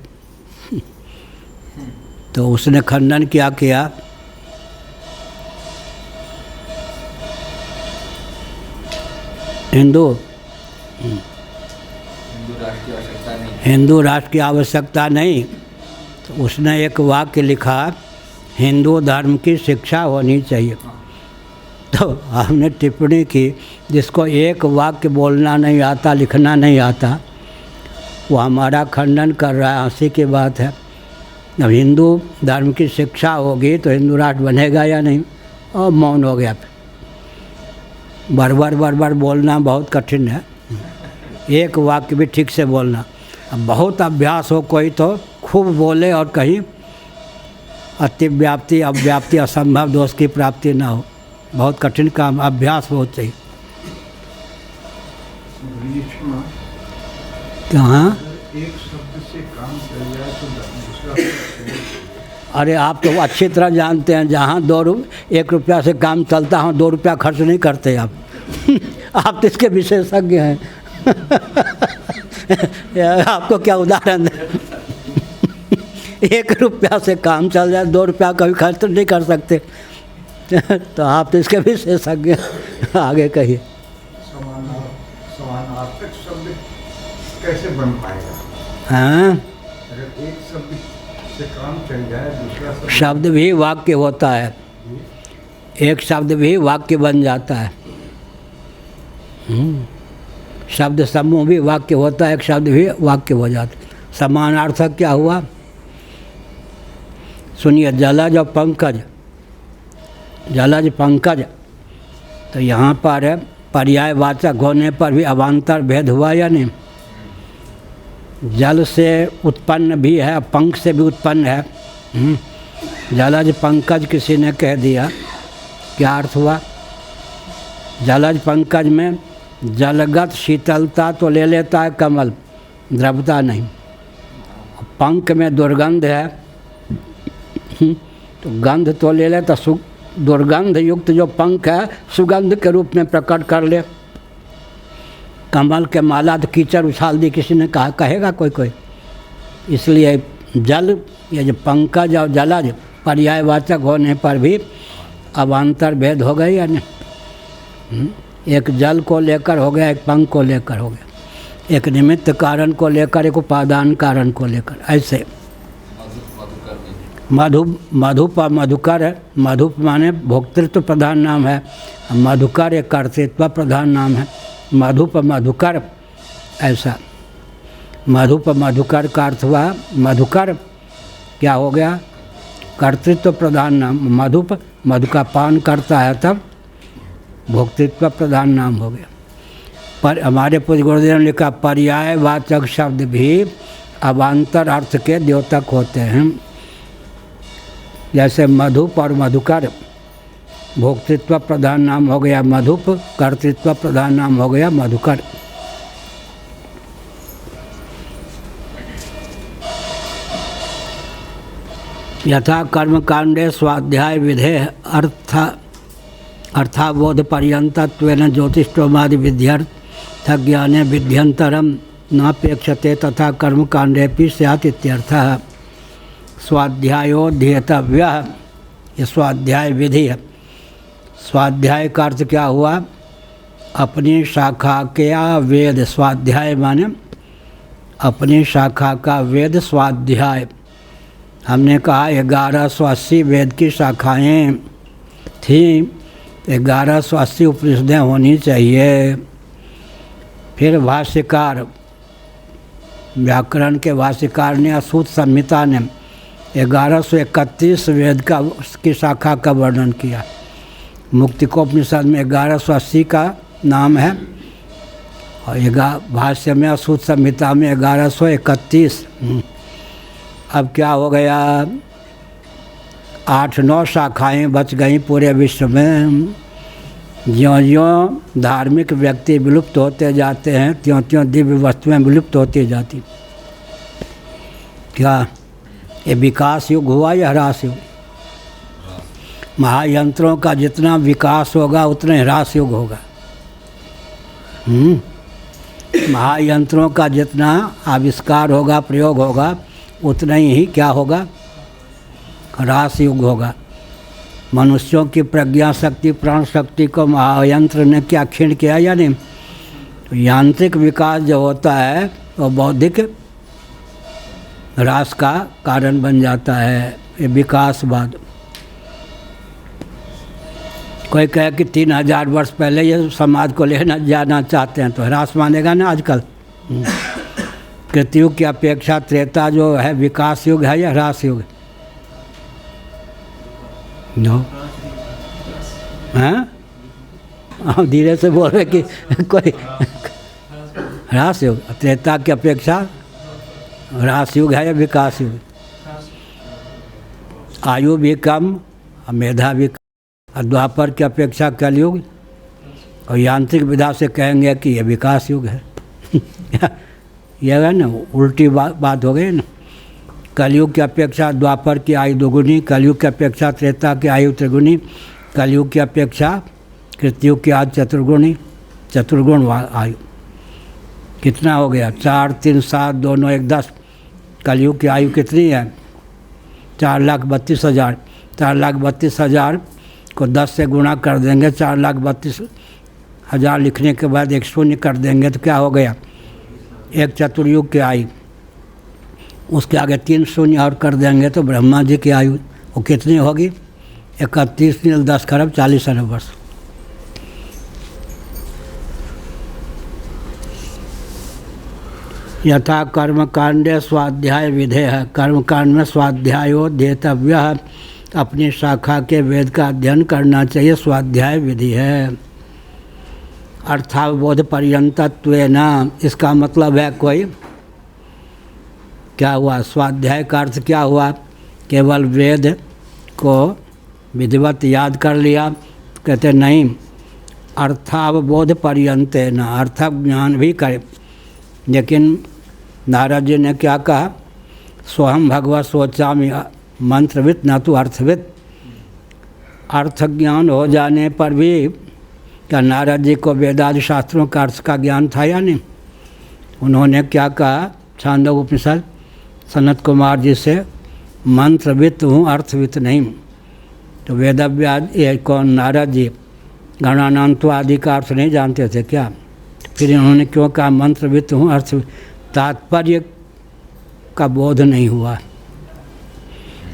तो उसने खंडन किया हिंदू राष्ट्र की आवश्यकता नहीं। तो उसने एक वाक्य लिखा, हिंदू धर्म की शिक्षा होनी चाहिए। तो हमने टिप्पणी की, जिसको एक वाक्य बोलना नहीं आता, लिखना नहीं आता, वो हमारा खंडन कर रहा है, हंसी की बात है। अब हिंदू धर्म की शिक्षा होगी तो हिंदू राष्ट्र बनेगा या नहीं? और मौन हो गया। बार बार बोलना बहुत कठिन है, एक वाक्य भी ठीक से बोलना। अब बहुत अभ्यास हो कोई तो खूब बोले और कहीं अतिव्याप्ति अव्याप्ति असंभव दोष की प्राप्ति ना हो, बहुत कठिन काम, अभ्यास बहुत चाहिए। कहाँ एक शब्द से काम चल जाए तो दूसरा। अरे आप तो अच्छी तरह जानते हैं, जहाँ 1 रुपया से काम चलता है, 2 रुपया खर्च नहीं करते आप। आप तो इसके विशेषज्ञ हैं। आपको क्या उदाहरण है? 1 रुपया से काम चल जाए, 2 रुपया कभी खर्च नहीं कर सकते। तो आप तो इसके विशेषज्ञ हैं, आगे कहिए। समानार्थक शब्द कैसे बन पाएगा? हाँ, अगर एक शब्द से काम चल जाए, दूसरा शब्द भी वाक्य होता है, एक शब्द भी वाक्य बन जाता है। शब्द समूह भी वाक्य होता है, एक शब्द भी वाक्य हो जाता है। समानार्थक क्या हुआ? सुनिए, जलज और पंकज, जलज पंकज, तो यहाँ पर पर्यायवाचक होने पर भी अवान्तर भेद हुआ या नहीं? जल से उत्पन्न भी है, पंख से भी उत्पन्न है। जलज पंकज किसी ने कह दिया, क्या अर्थ हुआ? जलज पंकज में जलगत शीतलता तो ले लेता है कमल, द्रवता नहीं। पंख में दुर्गंध है, तो गंध तो ले लेता, दुर्गंध युक्त जो पंख है सुगंध के रूप में प्रकट कर ले। कमल के माला तो कीचड़ उछाल दी, किसी ने कहा, कहेगा कोई? इसलिए जल, ये जो पंकज और जलज पर्यायवाचक होने पर भी अवान्तर भेद हो गए या नहीं? एक जल को लेकर हो गया, एक पंख को लेकर हो गया, एक निमित्त कारण को लेकर, एक उपादान कारण को लेकर। ऐसे मधुप और मधुकर, मधुप माने भोक्तृत्व प्रधान नाम है, मधुकर एक कर्तृत्व प्रधान नाम है। मधुप मधुकर, ऐसा मधुप मधुकर का अर्थ हुआ, मधुकर क्या हो गया? कर्तृत्व प्रधान नाम। मधुप मधु का पान करता है तब भोक्तृत्व प्रधान नाम हो गया। पर हमारे पूज्य गुरुदेव ने लिखा, पर्यायवाचक शब्द भी अवान्तर अर्थ के द्योतक होते हैं। जैसे मधुप और मधुकर भोक्तृत्व प्रधान नाम हो गया मधुप, कर्तृत्व प्रधान नाम हो गया मधुकर। यथा कर्मकांडे स्वाध्याय विधे अर्थाबोध पर्यंतत्वेन ज्योतिष्ठोमादि विध्यर्थ ज्ञाने विध्यंतरम नापेक्षते तथा कर्मकांडेपि स्यात् इत्यर्थः। स्वाध्यायो ध्येतव्य, ये स्वाध्याय विधि है। स्वाध्याय का अर्थ क्या हुआ? अपनी शाखा का वेद। स्वाध्याय माने अपनी शाखा का वेद स्वाध्याय। हमने कहा 1180 वेद की शाखाएं थीं, 1180 उपनिषदें होनी चाहिए। फिर भाष्यकार, व्याकरण के भाष्यकार ने, असूत संहिता ने 1131 वेद की शाखा का वर्णन किया। मुक्तिकोपनिषद में 1180 का नाम है और भाष्य में असूत संहिता में 1131। अब क्या हो गया? 8-9 शाखाएं बच गईं पूरे विश्व में। ज्यों-ज्यों धार्मिक व्यक्ति विलुप्त होते जाते हैं, त्यों-त्यों दिव्य वस्तुएं विलुप्त होती जाती। क्या ये विकास युग हुआ या ह्रास युग? महायंत्रों का जितना विकास होगा उतना ह्रास युग होगा। महायंत्रों का जितना आविष्कार होगा, प्रयोग होगा, उतना ही क्या होगा? ह्रास युग होगा। मनुष्यों की प्रज्ञा शक्ति, प्राण शक्ति को महायंत्र ने क्या क्षीण किया या नहीं? तो यांत्रिक विकास जो होता है वो बौद्धिक ह्रास का कारण बन जाता है। ये विकासवाद। कोई कहे कि 3000 वर्ष पहले ये समाज को लेना जाना चाहते हैं तो ह्रास मानेगा ना आजकल। कृतयुग की अपेक्षा त्रेता जो है विकास युग है या ह्रास युग? नो हैं? धीरे से बोल रहे कि कोई ह्रास युग। त्रेता की अपेक्षा ह्रास युग है या विकास युग? आयु भी कम, मेधा भी कम। द्वापर की अपेक्षा कलयुग और यांत्रिक विधा से कहेंगे कि ये विकास युग है। यह है ना, उल्टी बात हो गई ना। कलयुग की अपेक्षा द्वापर की आयु दोगुनी, कलयुग की अपेक्षा त्रेता की आयु त्रिगुणी, कलयुग की अपेक्षा कृतयुग की आयु चतुर्गुण आयु। कितना हो गया? 4, 3, 7, 2, 9, 1, 10। कलयुग की आयु कितनी है? 4,32,000। 4,32,000 को 10 से गुणा कर देंगे, 4,32,000 लिखने के बाद एक शून्य कर देंगे तो क्या हो गया? एक चतुर्युग की आयु। उसके आगे 3 शून्य और कर देंगे तो ब्रह्मा जी की आयु वो कितनी होगी? 31 10 खरब 40 अरब वर्ष। यथा कर्मकांडे स्वाध्याय विधेय। कर्मकांड में स्वाध्यायो ध्येतव्य। अपनी शाखा के वेद का अध्ययन करना चाहिए, स्वाध्याय विधि है। अर्थावबोध पर्यंतत्वेन, इसका मतलब है कोई क्या हुआ? स्वाध्याय का अर्थ क्या हुआ? केवल वेद को विधिवत याद कर लिया? कहते नहीं, अर्थावबोध पर्यंतेन, अर्थ ज्ञान भी करे। लेकिन नारद जी ने क्या कहा? सोहम भगवत सोचामि मंत्रविद न तो अर्थविद। अर्थ ज्ञान हो जाने पर भी क्या नारद जी को वेदादि शास्त्रों का अर्थ का ज्ञान था या नहीं? उन्होंने क्या कहा? छांदोग्य उपनिषद सनत कुमार जी से, मंत्रविद हूँ, अर्थविद नहीं। तो वेदव्यास ये कौन? नारद जी गणानांतो आदि का अर्थ नहीं जानते थे क्या? फिर इन्होंने क्यों कहा मंत्रविद हूँ, अर्थविद? तात्पर्य का बोध नहीं हुआ।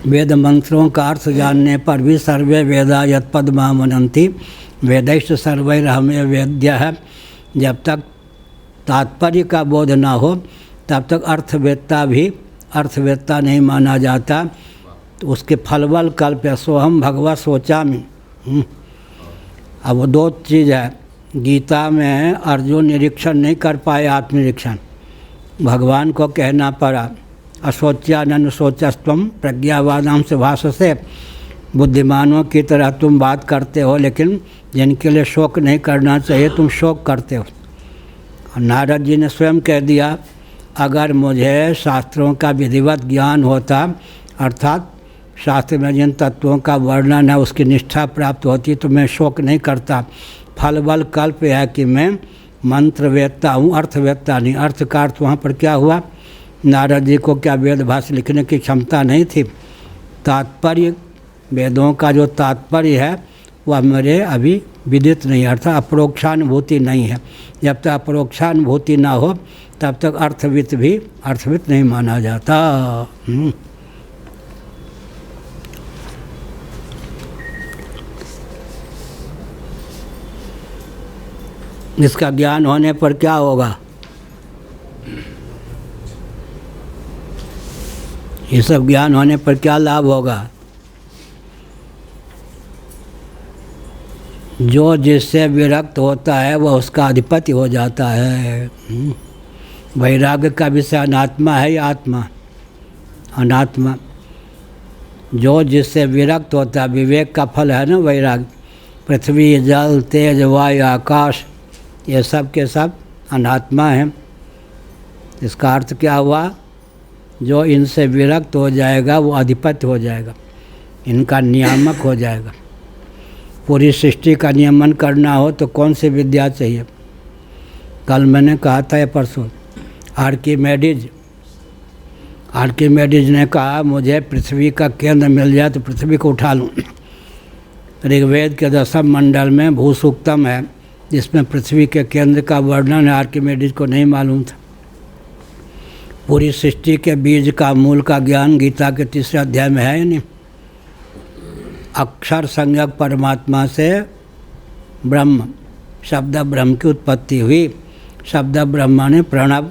वेद मंत्रों का अर्थ जानने पर भी सर्वे वेदा यत्पद मामनन्ति वेदैश्च सर्वैरहमेव वेद्यः। जब तक तात्पर्य का बोध ना हो तब तक अर्थवेत्ता भी अर्थवेत्ता नहीं माना जाता। तो उसके फलबल कल्प सोहम भगवत सोचामि। अब वो 2 चीज़ है। गीता में अर्जुन निरीक्षण नहीं कर पाए, आत्मनिरीक्षण। भगवान को कहना पड़ा, अशोच्यानन शोचस्तम प्रज्ञावादाम से भाषसे। बुद्धिमानों की तरह तुम बात करते हो, लेकिन जिनके लिए शोक नहीं करना चाहिए तुम शोक करते हो। और नारद जी ने स्वयं कह दिया, अगर मुझे शास्त्रों का विधिवत ज्ञान होता, अर्थात शास्त्र में जिन तत्वों का वर्णन है उसकी निष्ठा प्राप्त होती, तो मैं शोक नहीं करता। फल बल कल्प है कि मैं मंत्रवेत्ता हूँ, अर्थवेत्ता नहीं। अर्थ का अर्थ वहाँ पर क्या हुआ? नारद जी को क्या वेद भाषा लिखने की क्षमता नहीं थी? तात्पर्य, वेदों का जो तात्पर्य है वह मेरे अभी विदित नहीं, अर्थात अपरोक्षानुभूति नहीं है। जब तक अपरोक्षानुभूति ना हो तब तक अर्थवित भी अर्थवित नहीं माना जाता। इसका ज्ञान होने पर क्या होगा? ये सब ज्ञान होने पर क्या लाभ होगा? जो जिससे विरक्त होता है वह उसका अधिपति हो जाता है। वैराग्य का विषय अनात्मा है या आत्मा? अनात्मा। जो जिससे विरक्त होता है, विवेक का फल है ना वैराग्य। पृथ्वी, जल, तेज, वायु, आकाश, ये सब के सब अनात्मा हैं। इसका अर्थ क्या हुआ? जो इनसे विरक्त हो जाएगा वो अधिपति हो जाएगा, इनका नियामक हो जाएगा। पूरी सृष्टि का नियमन करना हो तो कौन सी विद्या चाहिए? कल मैंने कहा था या परसों, आर्किमेडीज ने कहा मुझे पृथ्वी का केंद्र मिल जाए तो पृथ्वी को उठा लूँ। ऋग्वेद के 10वें मंडल में भूसूक्तम है जिसमें पृथ्वी के केंद्र का वर्णन आर्किमेडीज को नहीं मालूम था। पूरी सृष्टि के बीज का, मूल का ज्ञान गीता के 3 अध्याय में है या नहीं? अक्षर संज्ञक परमात्मा से ब्रह्म, शब्द ब्रह्म की उत्पत्ति हुई। शब्द ब्रह्म ने प्रणव,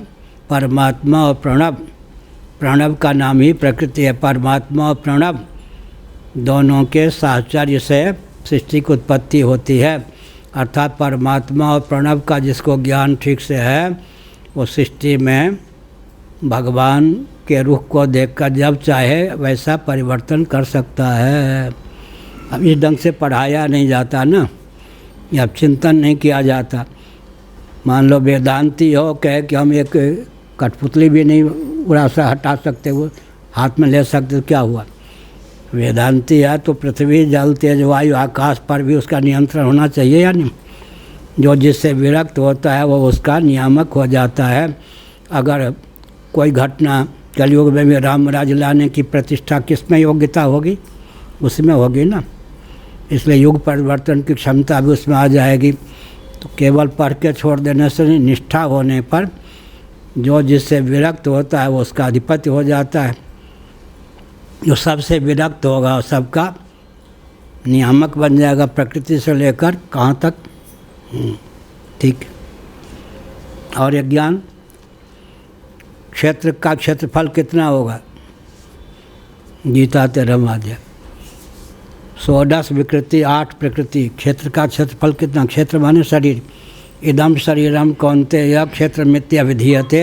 परमात्मा और प्रणव का नाम ही प्रकृति है। परमात्मा और प्रणव दोनों के साहचर्य से सृष्टि की उत्पत्ति होती है। अर्थात परमात्मा और प्रणव का जिसको ज्ञान ठीक से है वो सृष्टि में भगवान के रूप को देखकर जब चाहे वैसा परिवर्तन कर सकता है। अब इस ढंग से पढ़ाया नहीं जाता ना, या चिंतन नहीं किया जाता। मान लो वेदांती हो, कहे कि हम एक कठपुतली भी नहीं उड़ा सा हटा सकते, वो हाथ में ले सकते, तो क्या हुआ? वेदांती है तो पृथ्वी, जल, तेज, वायु, आकाश पर भी उसका नियंत्रण होना चाहिए या नहीं? जो जिससे विरक्त होता है वो उसका नियामक हो जाता है। अगर कोई घटना कलयुग में राम राज्य लाने की प्रतिष्ठा किस में योग्यता होगी? उसमें होगी ना। इसलिए युग परिवर्तन की क्षमता भी उसमें आ जाएगी। तो केवल पढ़ के छोड़ देने से नहीं, निष्ठा होने पर जो जिससे विरक्त होता है वो उसका अधिपति हो जाता है। जो सबसे विरक्त होगा वो सबका नियामक बन जाएगा, प्रकृति से लेकर कहाँ तक। ठीक। और एक ज्ञान, क्षेत्र का क्षेत्रफल कितना होगा? गीता 13वां अध्याय। 16 विकृति 8 प्रकृति। क्षेत्र का क्षेत्रफल कितना? क्षेत्र माने शरीर। इदम शरीरम कौन्तेय क्षेत्र मित्य विधीयते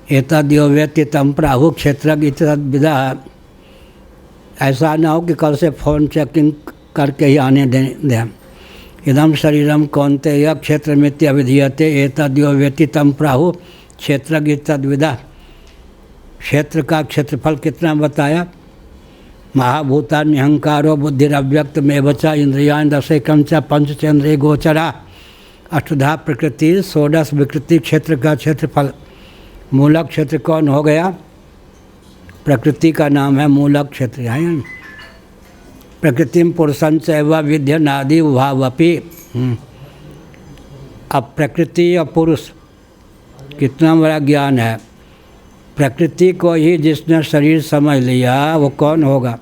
एतद्यो वेत्ति तम प्राहु क्षेत्रज्ञ विदा। ऐसा ना हो कि कल से फ़ोन चेकिंग करके ही आने दें। इदम शरीरम कौन्तेय क्षेत्र मित्य विधीयते एतद्यो वेत्ति तम प्राहु क्षेत्रज्ञ तद्विदा। क्षेत्र का क्षेत्रफल कितना बताया? महाभूता निहंकारो बुद्धिरव्यक्त में बचा इंद्रियान दशेकम च पंचचंद्रिय गोचरा। 8 प्रकृति 16 विकृति। क्षेत्र का क्षेत्रफल। मूलक क्षेत्र कौन हो गया? प्रकृति का नाम है मूलक क्षेत्र है। प्रकृतिम पुरुषं चैव विद्यनादि उभावपि। अब प्रकृति और पुरुष कितना बड़ा ज्ञान है। प्रकृति को ही जिसने शरीर समझ लिया वो कौन होगा?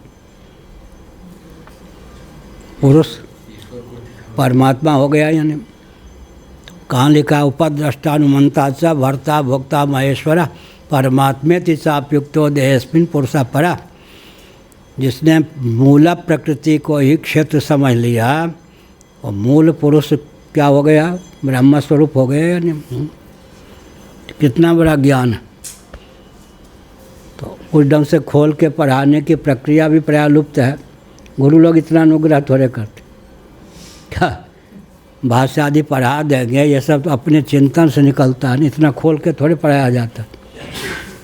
पुरुष, परमात्मा हो गया। यानी कहाँ लिखा? उपद्रष्टानुमंता च भर्ता भोक्ता महेश्वरा परमात्मेति चाप्युक्तो देहेस्मिन् पुरुषः परा। जिसने मूल प्रकृति को ही क्षेत्र समझ लिया और मूल पुरुष क्या हो गया? ब्रह्म स्वरूप हो गया। यानी कितना बड़ा ज्ञान है। तो उस ढंग से खोल के पढ़ाने की प्रक्रिया भी प्राय लुप्त है। गुरु लोग इतना अनुग्रह थोड़े करते। क्या भाषा आदि पढ़ा देंगे, ये सब तो अपने चिंतन से निकलता है। इतना खोल के थोड़े पढ़ाया जाता।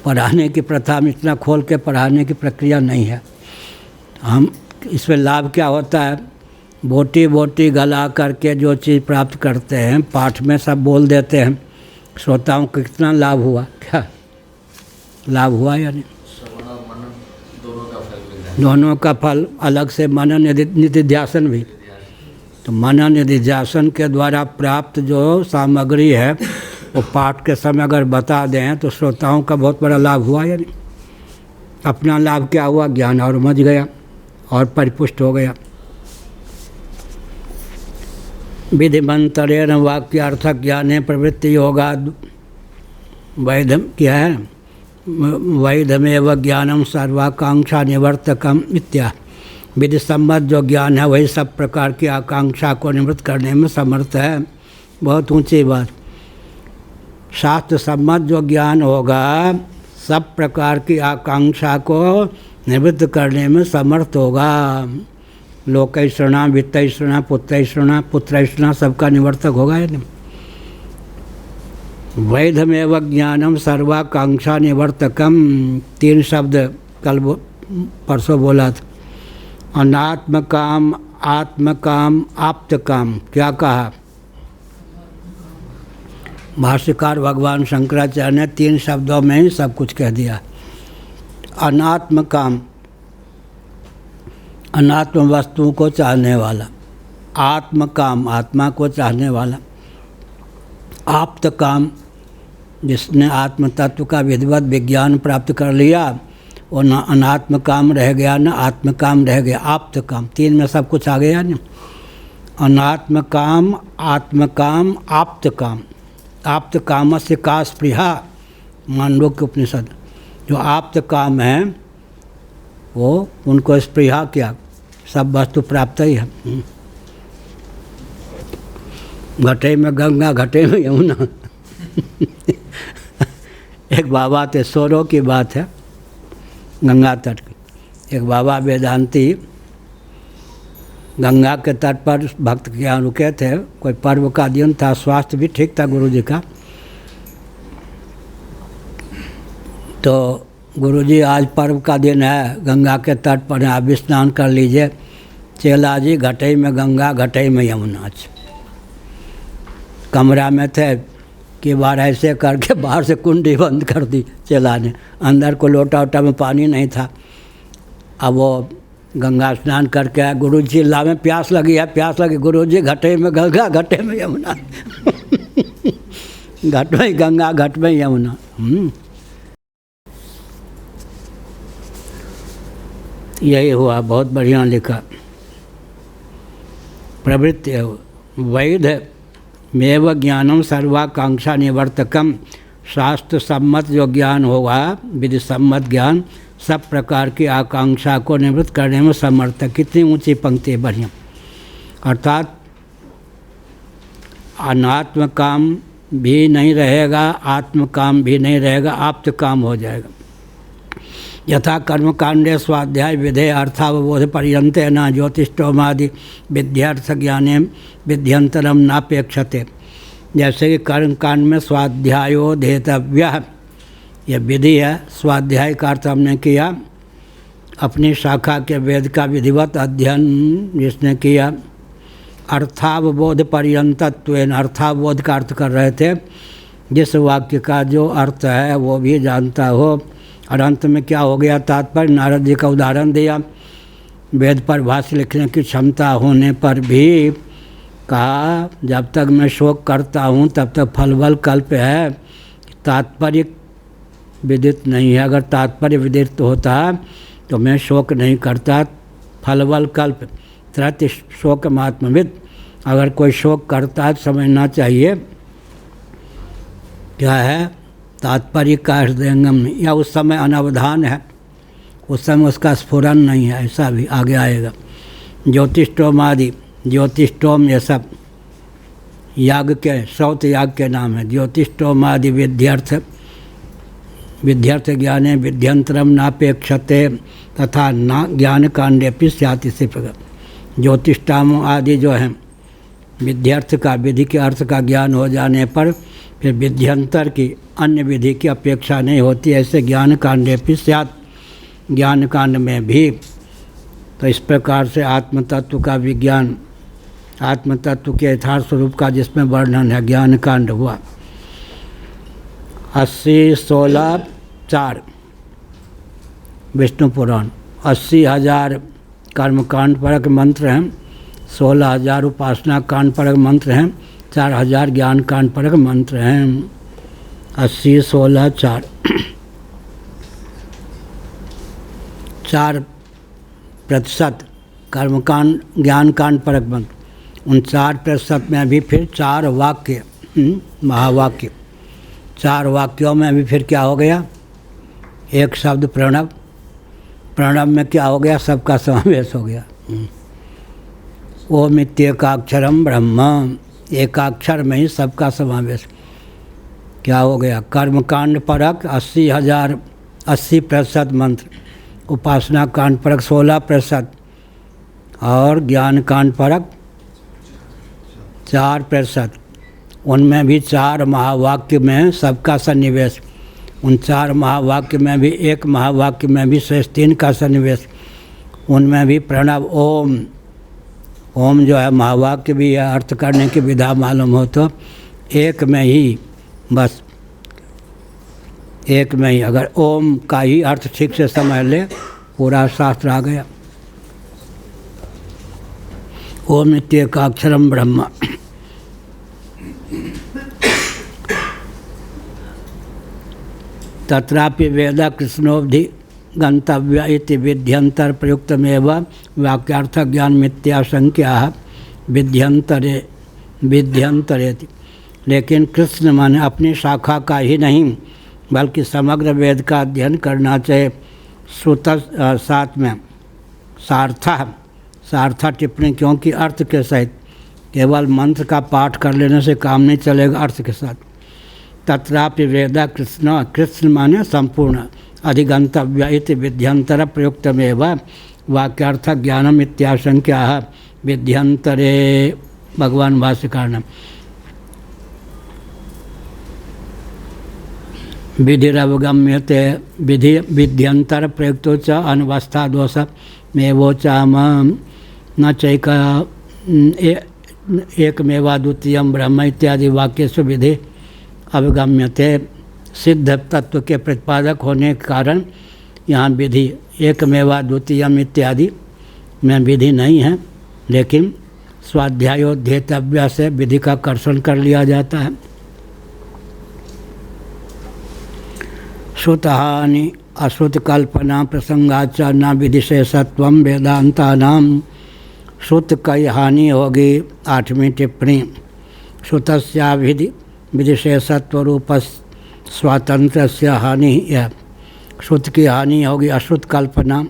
पढ़ाने की प्रथा में इतना खोल के पढ़ाने की प्रक्रिया नहीं है। हम इसमें लाभ क्या होता है? बोटी बोटी गला करके जो चीज़ प्राप्त करते हैं पाठ में सब बोल देते हैं। श्रोताओं को कितना लाभ हुआ? क्या लाभ हुआ या नहीं? श्रवण और मनन दोनों का फल मिल दोनों का फल अलग से मनन निधिध्यासन भी। तो मनन निधिध्यासन के द्वारा प्राप्त जो सामग्री है वो पाठ के समय अगर बता दें तो श्रोताओं का बहुत बड़ा लाभ हुआ। यानी अपना लाभ क्या हुआ, ज्ञान और मच गया और परिपुष्ट हो गया। विधिमंतरेण वाक्यार्थ ज्ञाने प्रवृत्ति योगा वैधम क्या है, वैधमेव ज्ञानम सर्वाकांक्षा निवर्तकम इत्या। विधि सम्मत जो ज्ञान है वही सब प्रकार की आकांक्षा को निवृत्त करने में समर्थ है। बहुत ऊंची बात। शास्त्र सम्मत जो ज्ञान होगा सब प्रकार की आकांक्षा को निवृत्त करने में समर्थ होगा। लोकैषणा, वित्तैषणा, पुत्रैषणा सबका निवर्तक होगा। यानी वैधमेव ज्ञानम सर्वाकांक्षा निवर्तकम, 3 शब्द कल परसों बोला था। अनात्म काम, आत्म काम, आप्त काम। क्या कहा भाष्यकार भगवान शंकराचार्य ने 3 शब्दों में ही सब कुछ कह दिया। अनात्म काम, अनात्म वस्तुओं को चाहने वाला। आत्म काम, आत्मा को चाहने वाला। आप्त काम, जिसने आत्म तत्व का विधिवत विज्ञान प्राप्त कर लिया वो न अनात्म काम रह गया न आत्म काम रह गया। आप्त काम, 3 में सब कुछ आ गया न। अनात्म काम, आत्म काम, आप्त काम। आप्त काम से का स्पृहा, मांडव्य उपनिषद। जो आप्त काम है वो उनको स्पृहा क्या, सब वस्तु प्राप्त ही है। घटे में गंगा, घटे में यमुना। एक बाबा थे, सोरो की बात है, गंगा तट की। एक बाबा वेदांती गंगा के तट पर भक्त के यहाँ रुके थे। कोई पर्व का दिन था, स्वास्थ्य भी ठीक था गुरुजी का। तो गुरुजी आज पर्व का दिन है, गंगा के तट पर आप स्नान कर लीजिए। चेला जी घटे में गंगा, घटे में यमुना। कमरा में थे कि बार ऐसे करके बाहर से कुंडी बंद कर दी चेला ने। अंदर को लोटा वोटा में पानी नहीं था। अब वो गंगा स्नान करके आया। गुरु जी चिल्ला में प्यास लगी है, प्यास लगी। गुरु जी घटे में गंगा, घटे में यमुना। घट में गंगा, घट में यमुना। यही हुआ, बहुत बढ़िया लिखा। प्रवृत्ति वैध मेव ज्ञानम सर्वाकांक्षा निवर्तकम। शास्त्र सम्मत जो ज्ञान होगा, विधि सम्मत ज्ञान सब प्रकार की आकांक्षा को निवृत्त करने में समर्थ है। कितनी ऊंची पंक्ति है, बढ़िया। अर्थात अनात्म काम भी नहीं रहेगा, आत्म काम भी नहीं रहेगा, आप्त काम हो जाएगा। यथा कर्मकांडे स्वाध्याय विधे अर्थावबोध पर्यन्ते न ज्योतिष्ठोमादि विद्यार्थ ज्ञाने विध्यंतरम नापेक्षते। जैसे कि कर्मकांड में स्वाध्यायोधेतव्य, यह विधि है। स्वाध्याय का अर्थ हमने किया अपनी शाखा के वेद का विधिवत अध्ययन जिसने किया। अर्थावबोध पर्यंतत्वेन, अर्थावबोध का अर्थ कर रहे थे, जिस वाक्य का जो अर्थ है वो भी जानता हो। और अंत में क्या हो गया तात्पर्य, नारद जी का उदाहरण दिया। वेद पर भाष्य लिखने की क्षमता होने पर भी कहा जब तक मैं शोक करता हूँ तब तक फलबल कल्प है, तात्पर्य विदित नहीं है। अगर तात्पर्य विदित होता तो मैं शोक नहीं करता। फलबल कल्प त्रत शोक महात्मविद। अगर कोई शोक करता है तो समझना चाहिए क्या है, तात्पर्य का हृदयंगम में, या उस समय अनवधान है, उस समय उसका स्फुरन नहीं है, ऐसा भी आगे आएगा। ज्योतिष्ठोम आदि, ज्योतिष्ठोम ये सब याग के, श्रौत याग के नाम है। ज्योतिष्ठोम आदि विध्यर्थ ज्ञाने विध्यंतरम नापेक्षते तथा ना ज्ञान कांडे भी स्यात्। इसी प्रकार ज्योतिष्ठाम आदि जो हैं विध्यर्थ का, विधि के अर्थ का ज्ञान हो जाने पर फिर विध्यंतर की, अन्य विधि की अपेक्षा नहीं होती। ऐसे ज्ञान कांडे भी स्यात्, ज्ञान कांड में भी। तो इस प्रकार से आत्म तत्व का विज्ञान, आत्म तत्व के यथार्थ स्वरूप का जिसमें वर्णन है, ज्ञान कांड हुआ। 80, 16, 4 विष्णु पुराण। 80,000 कर्मकांड परक मंत्र हैं, 16,000 उपासना कांड परक मंत्र हैं, 4,000 ज्ञान कांड परक मंत्र हैं। 80, 16, 4 4% कर्मकांड ज्ञान कांड परक मंत्र। उन 4% में भी फिर 4 वाक्य, महावाक्य। 4 वाक्यों में भी फिर क्या हो गया? एक शब्द प्रणव। प्रणव में क्या हो गया? सबका समावेश हो गया। ओम इत्येकाक्षरम ब्रह्म, एकाक्षर में ही सबका समावेश क्या हो गया? कर्मकांड परक 80% मंत्र, उपासना कांड परक 16% और ज्ञान कांड परक 4%। उनमें भी 4 महावाक्य में सबका सन्निवेश। उन 4 महावाक्य में भी एक महावाक्य में भी शेष 3 का सन्निवेश। उनमें भी प्रणव ओम, ओम जो है महावाक्य भी है, अर्थ करने की विधा मालूम हो तो एक में ही, बस एक में ही अगर ओम का ही अर्थ ठीक से समझ ले पूरा शास्त्र आ गया। ओम इत्येकाक्षरम ब्रह्म। तत्रापि वेद कृष्णोऽवधि गंतव्य इति विध्यंतर प्रयुक्तमेव वाक्यार्थ ज्ञान मिथ्याशंक्या विध्यंतरेति। लेकिन कृष्ण माने अपनी शाखा का ही नहीं बल्कि समग्र वेद का अध्ययन करना चाहिए। श्रुत 7 में सार्था टिप्पणी, क्योंकि अर्थ के सहित, केवल मंत्र का पाठ कर लेने से काम नहीं चलेगा, अर्थ के साथ। तत्रापि वेद कृष्ण माने संपूर्ण अधिगंतव्य इति विध्यंतर प्रयुक्तमेव वाक्यार्थ ज्ञानम इत्याशंक्या विध्यंतरे। भगवान भाष्यकार ने विधिरवगम्यते विध्यंतर प्रयुक्तो च अनवस्था दोष मेवोचाम न चैक एकमेवा द्वितीयम ब्रह्म इत्यादि वाक्येषु विधि अवगम्यते। सिद्ध तत्व के प्रतिपादक होने के कारण यहाँ विधि एकमेवा द्वितीयम इत्यादि में विधि नहीं है, लेकिन स्वाध्यायोध्येतव्य से विधि का कर्षण कर लिया जाता है। श्रुतहानि अश्रुत कल्पना प्रसंगाच न विधिशेषत्वम वेदांतानाम। श्रुत कई हानि होगी। 8वीं टिप्पणी। श्रुतस्या विधिशेषत्व रूप स्वातंत्र से हानि है। श्रुत की हानि होगी, अश्रुत कल्पना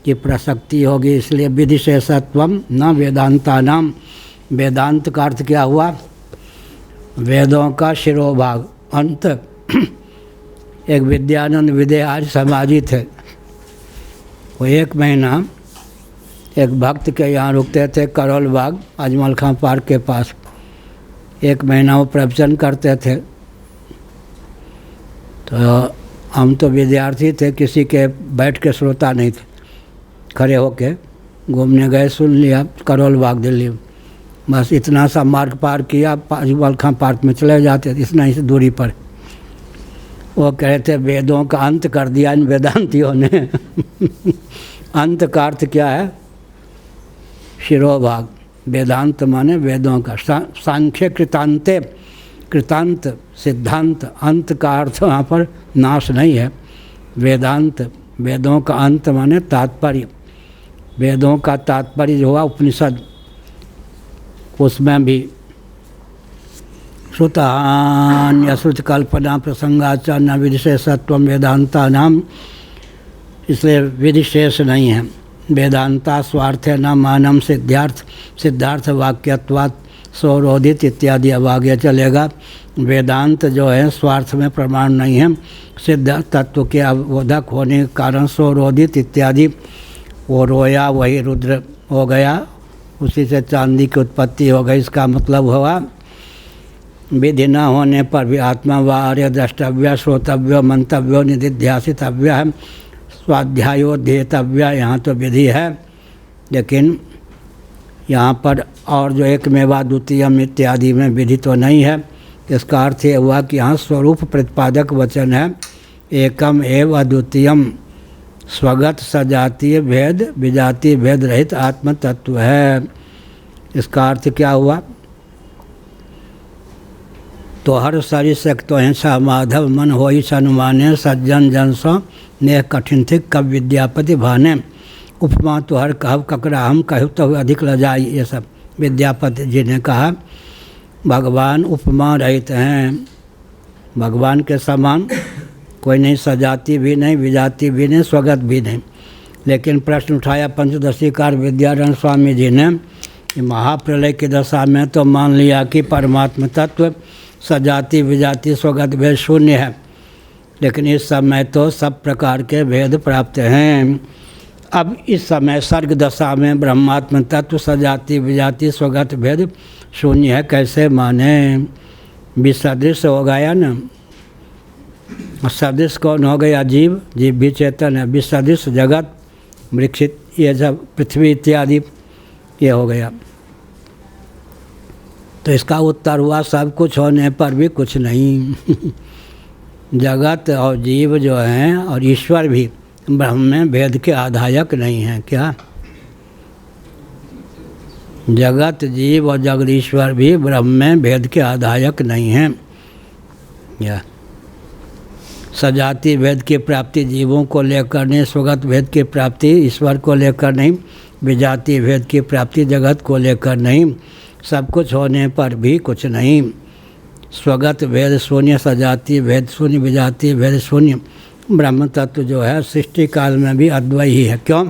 की प्रसक्ति होगी, इसलिए विधिशेषत्वम न वेदांतानाम। वेदांत का अर्थ क्या हुआ? वेदों का शिरोभाग, अंत। एक विद्यानंद विद्यार्थ समाजी थे, वो 1 महीना एक भक्त के यहाँ रुकते थे करोल बाग अजमल खां पार्क के पास। 1 महीना वो प्रवचन करते थे। तो हम तो विद्यार्थी थे, किसी के बैठ के श्रोता नहीं थे, खड़े होके घूमने गए, सुन लिया करोल बाग दिल्ली। बस इतना सा मार्ग पार किया, अजमल खां पार्क में चले जाते थे, इतना ही दूरी पर। वो कह रहे थे वेदों का अंत कर दिया इन वेदांतियों ने। अंत का अर्थ क्या है? शिरोभाग। वेदांत माने वेदों का। सांख्य कृतांते, कृतांत सिद्धांत, अंत का अर्थ वहाँ पर नाश नहीं है। वेदांत वेदों का अंत माने तात्पर्य। वेदों का तात्पर्य जो हुआ उपनिषद, उसमें भी श्रुतान्यश्रुत कल्पना प्रसंगाच न विधिशेषत्व वेदांता नाम। इसलिए विधिशेष नहीं है। वेदांता स्वार्थ न मानम सिद्धार्थ वाक्यत्वात् स्वरोधित इत्यादि अब आगे चलेगा। वेदांत जो है स्वार्थ में प्रमाण नहीं है, सिद्ध तत्व के अवबोधक होने के कारण स्वरोधित इत्यादि। वो रोया वही रुद्र हो गया, उसी से चांदी की उत्पत्ति हो गई। इसका मतलब हुआ विधि न होने पर भी आत्मा व आर्य द्रष्टव्य, श्रोतव्य, मंतव्य, निधिध्यासितव्य है, स्वाध्यायोध्येतव्य। यहाँ तो विधि है, लेकिन यहाँ पर और जो एकमेवा द्वितीयम इत्यादि में विधि तो नहीं है। इसका अर्थ ये हुआ कि यहाँ स्वरूप प्रतिपादक वचन है, एकम एव अद्वितीयम। स्वगत सजातीय भेद विजातीय भेद रहित आत्म तत्व है। इसका अर्थ क्या हुआ? तो हर सारी सकतो हिंसा माधव मन हो ही सनुमाने सज्जन जन सो नेह कठिन थे कब विद्यापति भाने। उपमा तो हर कहब ककरा हम कहु तो अधिक लजाई। ये सब विद्यापति जी ने कहा। भगवान उपमा रहित हैं, भगवान के समान कोई नहीं, सजाती भी नहीं विजाती भी नहीं स्वगत भी नहीं। लेकिन प्रश्न उठाया पंचदशीकार विद्यारण्य स्वामी जी ने कि महाप्रलय की दशा में तो मान लिया कि परमात्म तत्व सजाती विजाती स्वगत भेद शून्य है, लेकिन इस समय तो सब प्रकार के भेद प्राप्त हैं। अब इस समय सर्ग दशा में ब्रह्मात्म तत्व सजाती विजाती स्वगत भेद शून्य है, कैसे माने? विसदृश हो गया ना। सदृश कौन हो गया? जीव, जीव भी चेतन है। विसदृश जगत वृक्षित ये सब पृथ्वी इत्यादि ये हो गया। तो इसका उत्तर हुआ सब कुछ होने पर भी कुछ नहीं। जगत और जीव जो हैं और ईश्वर भी ब्रह्म में भेद के आधायक नहीं हैं। क्या? जगत जीव और जगदीश्वर भी ब्रह्म में भेद के आधायक नहीं हैं। या सजाती भेद की प्राप्ति जीवों को लेकर नहीं, स्वगत भेद की प्राप्ति ईश्वर को लेकर नहीं, विजातीय भेद की प्राप्ति जगत को लेकर नहीं। सब कुछ होने पर भी कुछ नहीं। स्वगत भेद शून्य, सजातीय भेद शून्य, विजातीय भेद शून्य। ब्रह्म तत्व जो है सृष्टि काल में भी अद्वैत ही है। क्यों?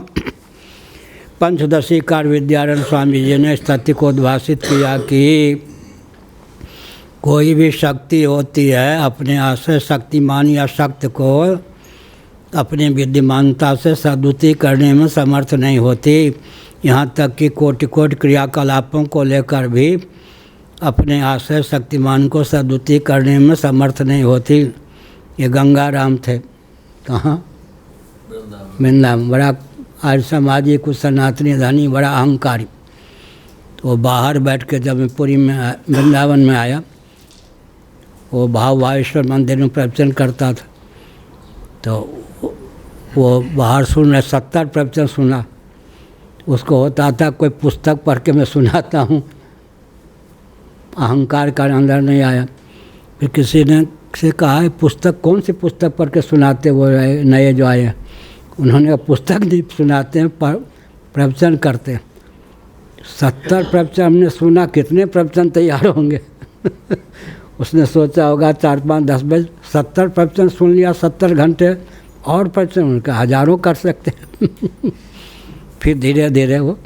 पंचदशीकार विद्यारण्य स्वामी जी ने इस तथ्य को उद्भाषित किया कि कोई भी शक्ति होती है अपने आश्रय शक्तिमान या शक्त को अपनी विद्यमानता से सदुति करने में समर्थ नहीं होती। यहाँ तक कि कोटि कोटि क्रियाकलापों को लेकर भी अपने आश्रय शक्तिमान को सदुति करने में समर्थ नहीं होती। ये गंगाराम थे कहाँ? वृंदावन। बड़ा आज समाजी कुछ सनातनी धनी, बड़ा अहंकारी। तो वो बाहर बैठ के जब मैं पुरी में वृंदावन में आया, वो भाव भावेश्वर मंदिर में प्रवचन करता था। तो वो बाहर सुन रहे 70 प्रवचन सुना। उसको होता था कोई पुस्तक पढ़ के मैं सुनाता हूँ, अहंकार का अंदर नहीं आया। फिर किसी ने से कहा है पुस्तक कौन सी पुस्तक पढ़ के सुनाते वो नए जो आए? उन्होंने कहा पुस्तक नहीं सुनाते हैं, प्रवचन करते हैं। 70 प्रवचन हमने सुना, कितने प्रवचन तैयार होंगे? उसने सोचा होगा 4, 5, 10 बजे 70 प्रवचन सुन लिया, 70 घंटे और प्रवचन उनका हजारों कर सकते हैं। फिर धीरे धीरे वो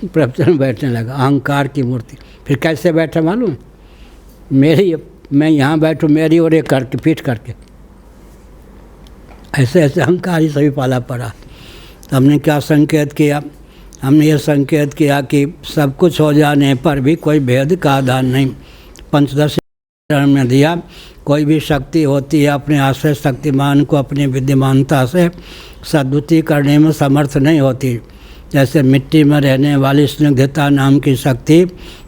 प्रवचन बैठने लगा। अहंकार की मूर्ति। फिर कैसे बैठा मालूम? मैं यहाँ बैठूँ मेरी और एक करके पीठ करके, ऐसे ऐसे अहंकार ही सभी पाला पड़ा। तो हमने क्या संकेत किया? हमने ये संकेत किया कि सब कुछ हो जाने पर भी कोई भेद का आधार नहीं। पंचदशी में दिया कोई भी शक्ति होती है अपने आश्रय शक्तिमान को अपनी विद्यमानता से सदुति करने में समर्थ नहीं होती। जैसे मिट्टी में रहने वाली स्निग्धता नाम की शक्ति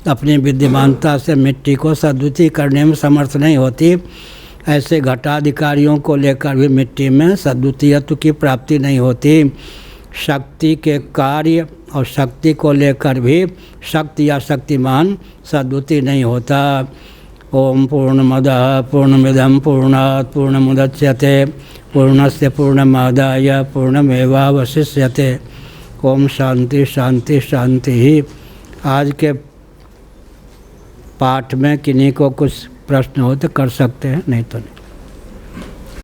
अपनी विद्यमानता से मिट्टी को सदुति करने में समर्थ नहीं होती, ऐसे घटाधिकारियों को लेकर भी मिट्टी में सद्वितीयत्व की प्राप्ति नहीं होती। शक्ति के कार्य और शक्ति को लेकर भी शक्ति या शक्तिमान सद्वितीय नहीं होता। ओम पूर्णमदः पूर्णमिदं पूर्णात् पूर्णमुदच्यते पूर्णस्य पूर्णमादाय पूर्णमेवावशिष्यते। ओम शांति शांति शांति ही। आज के पाठ में किन्हीं को कुछ प्रश्न हो तो कर सकते हैं, नहीं तो नहीं।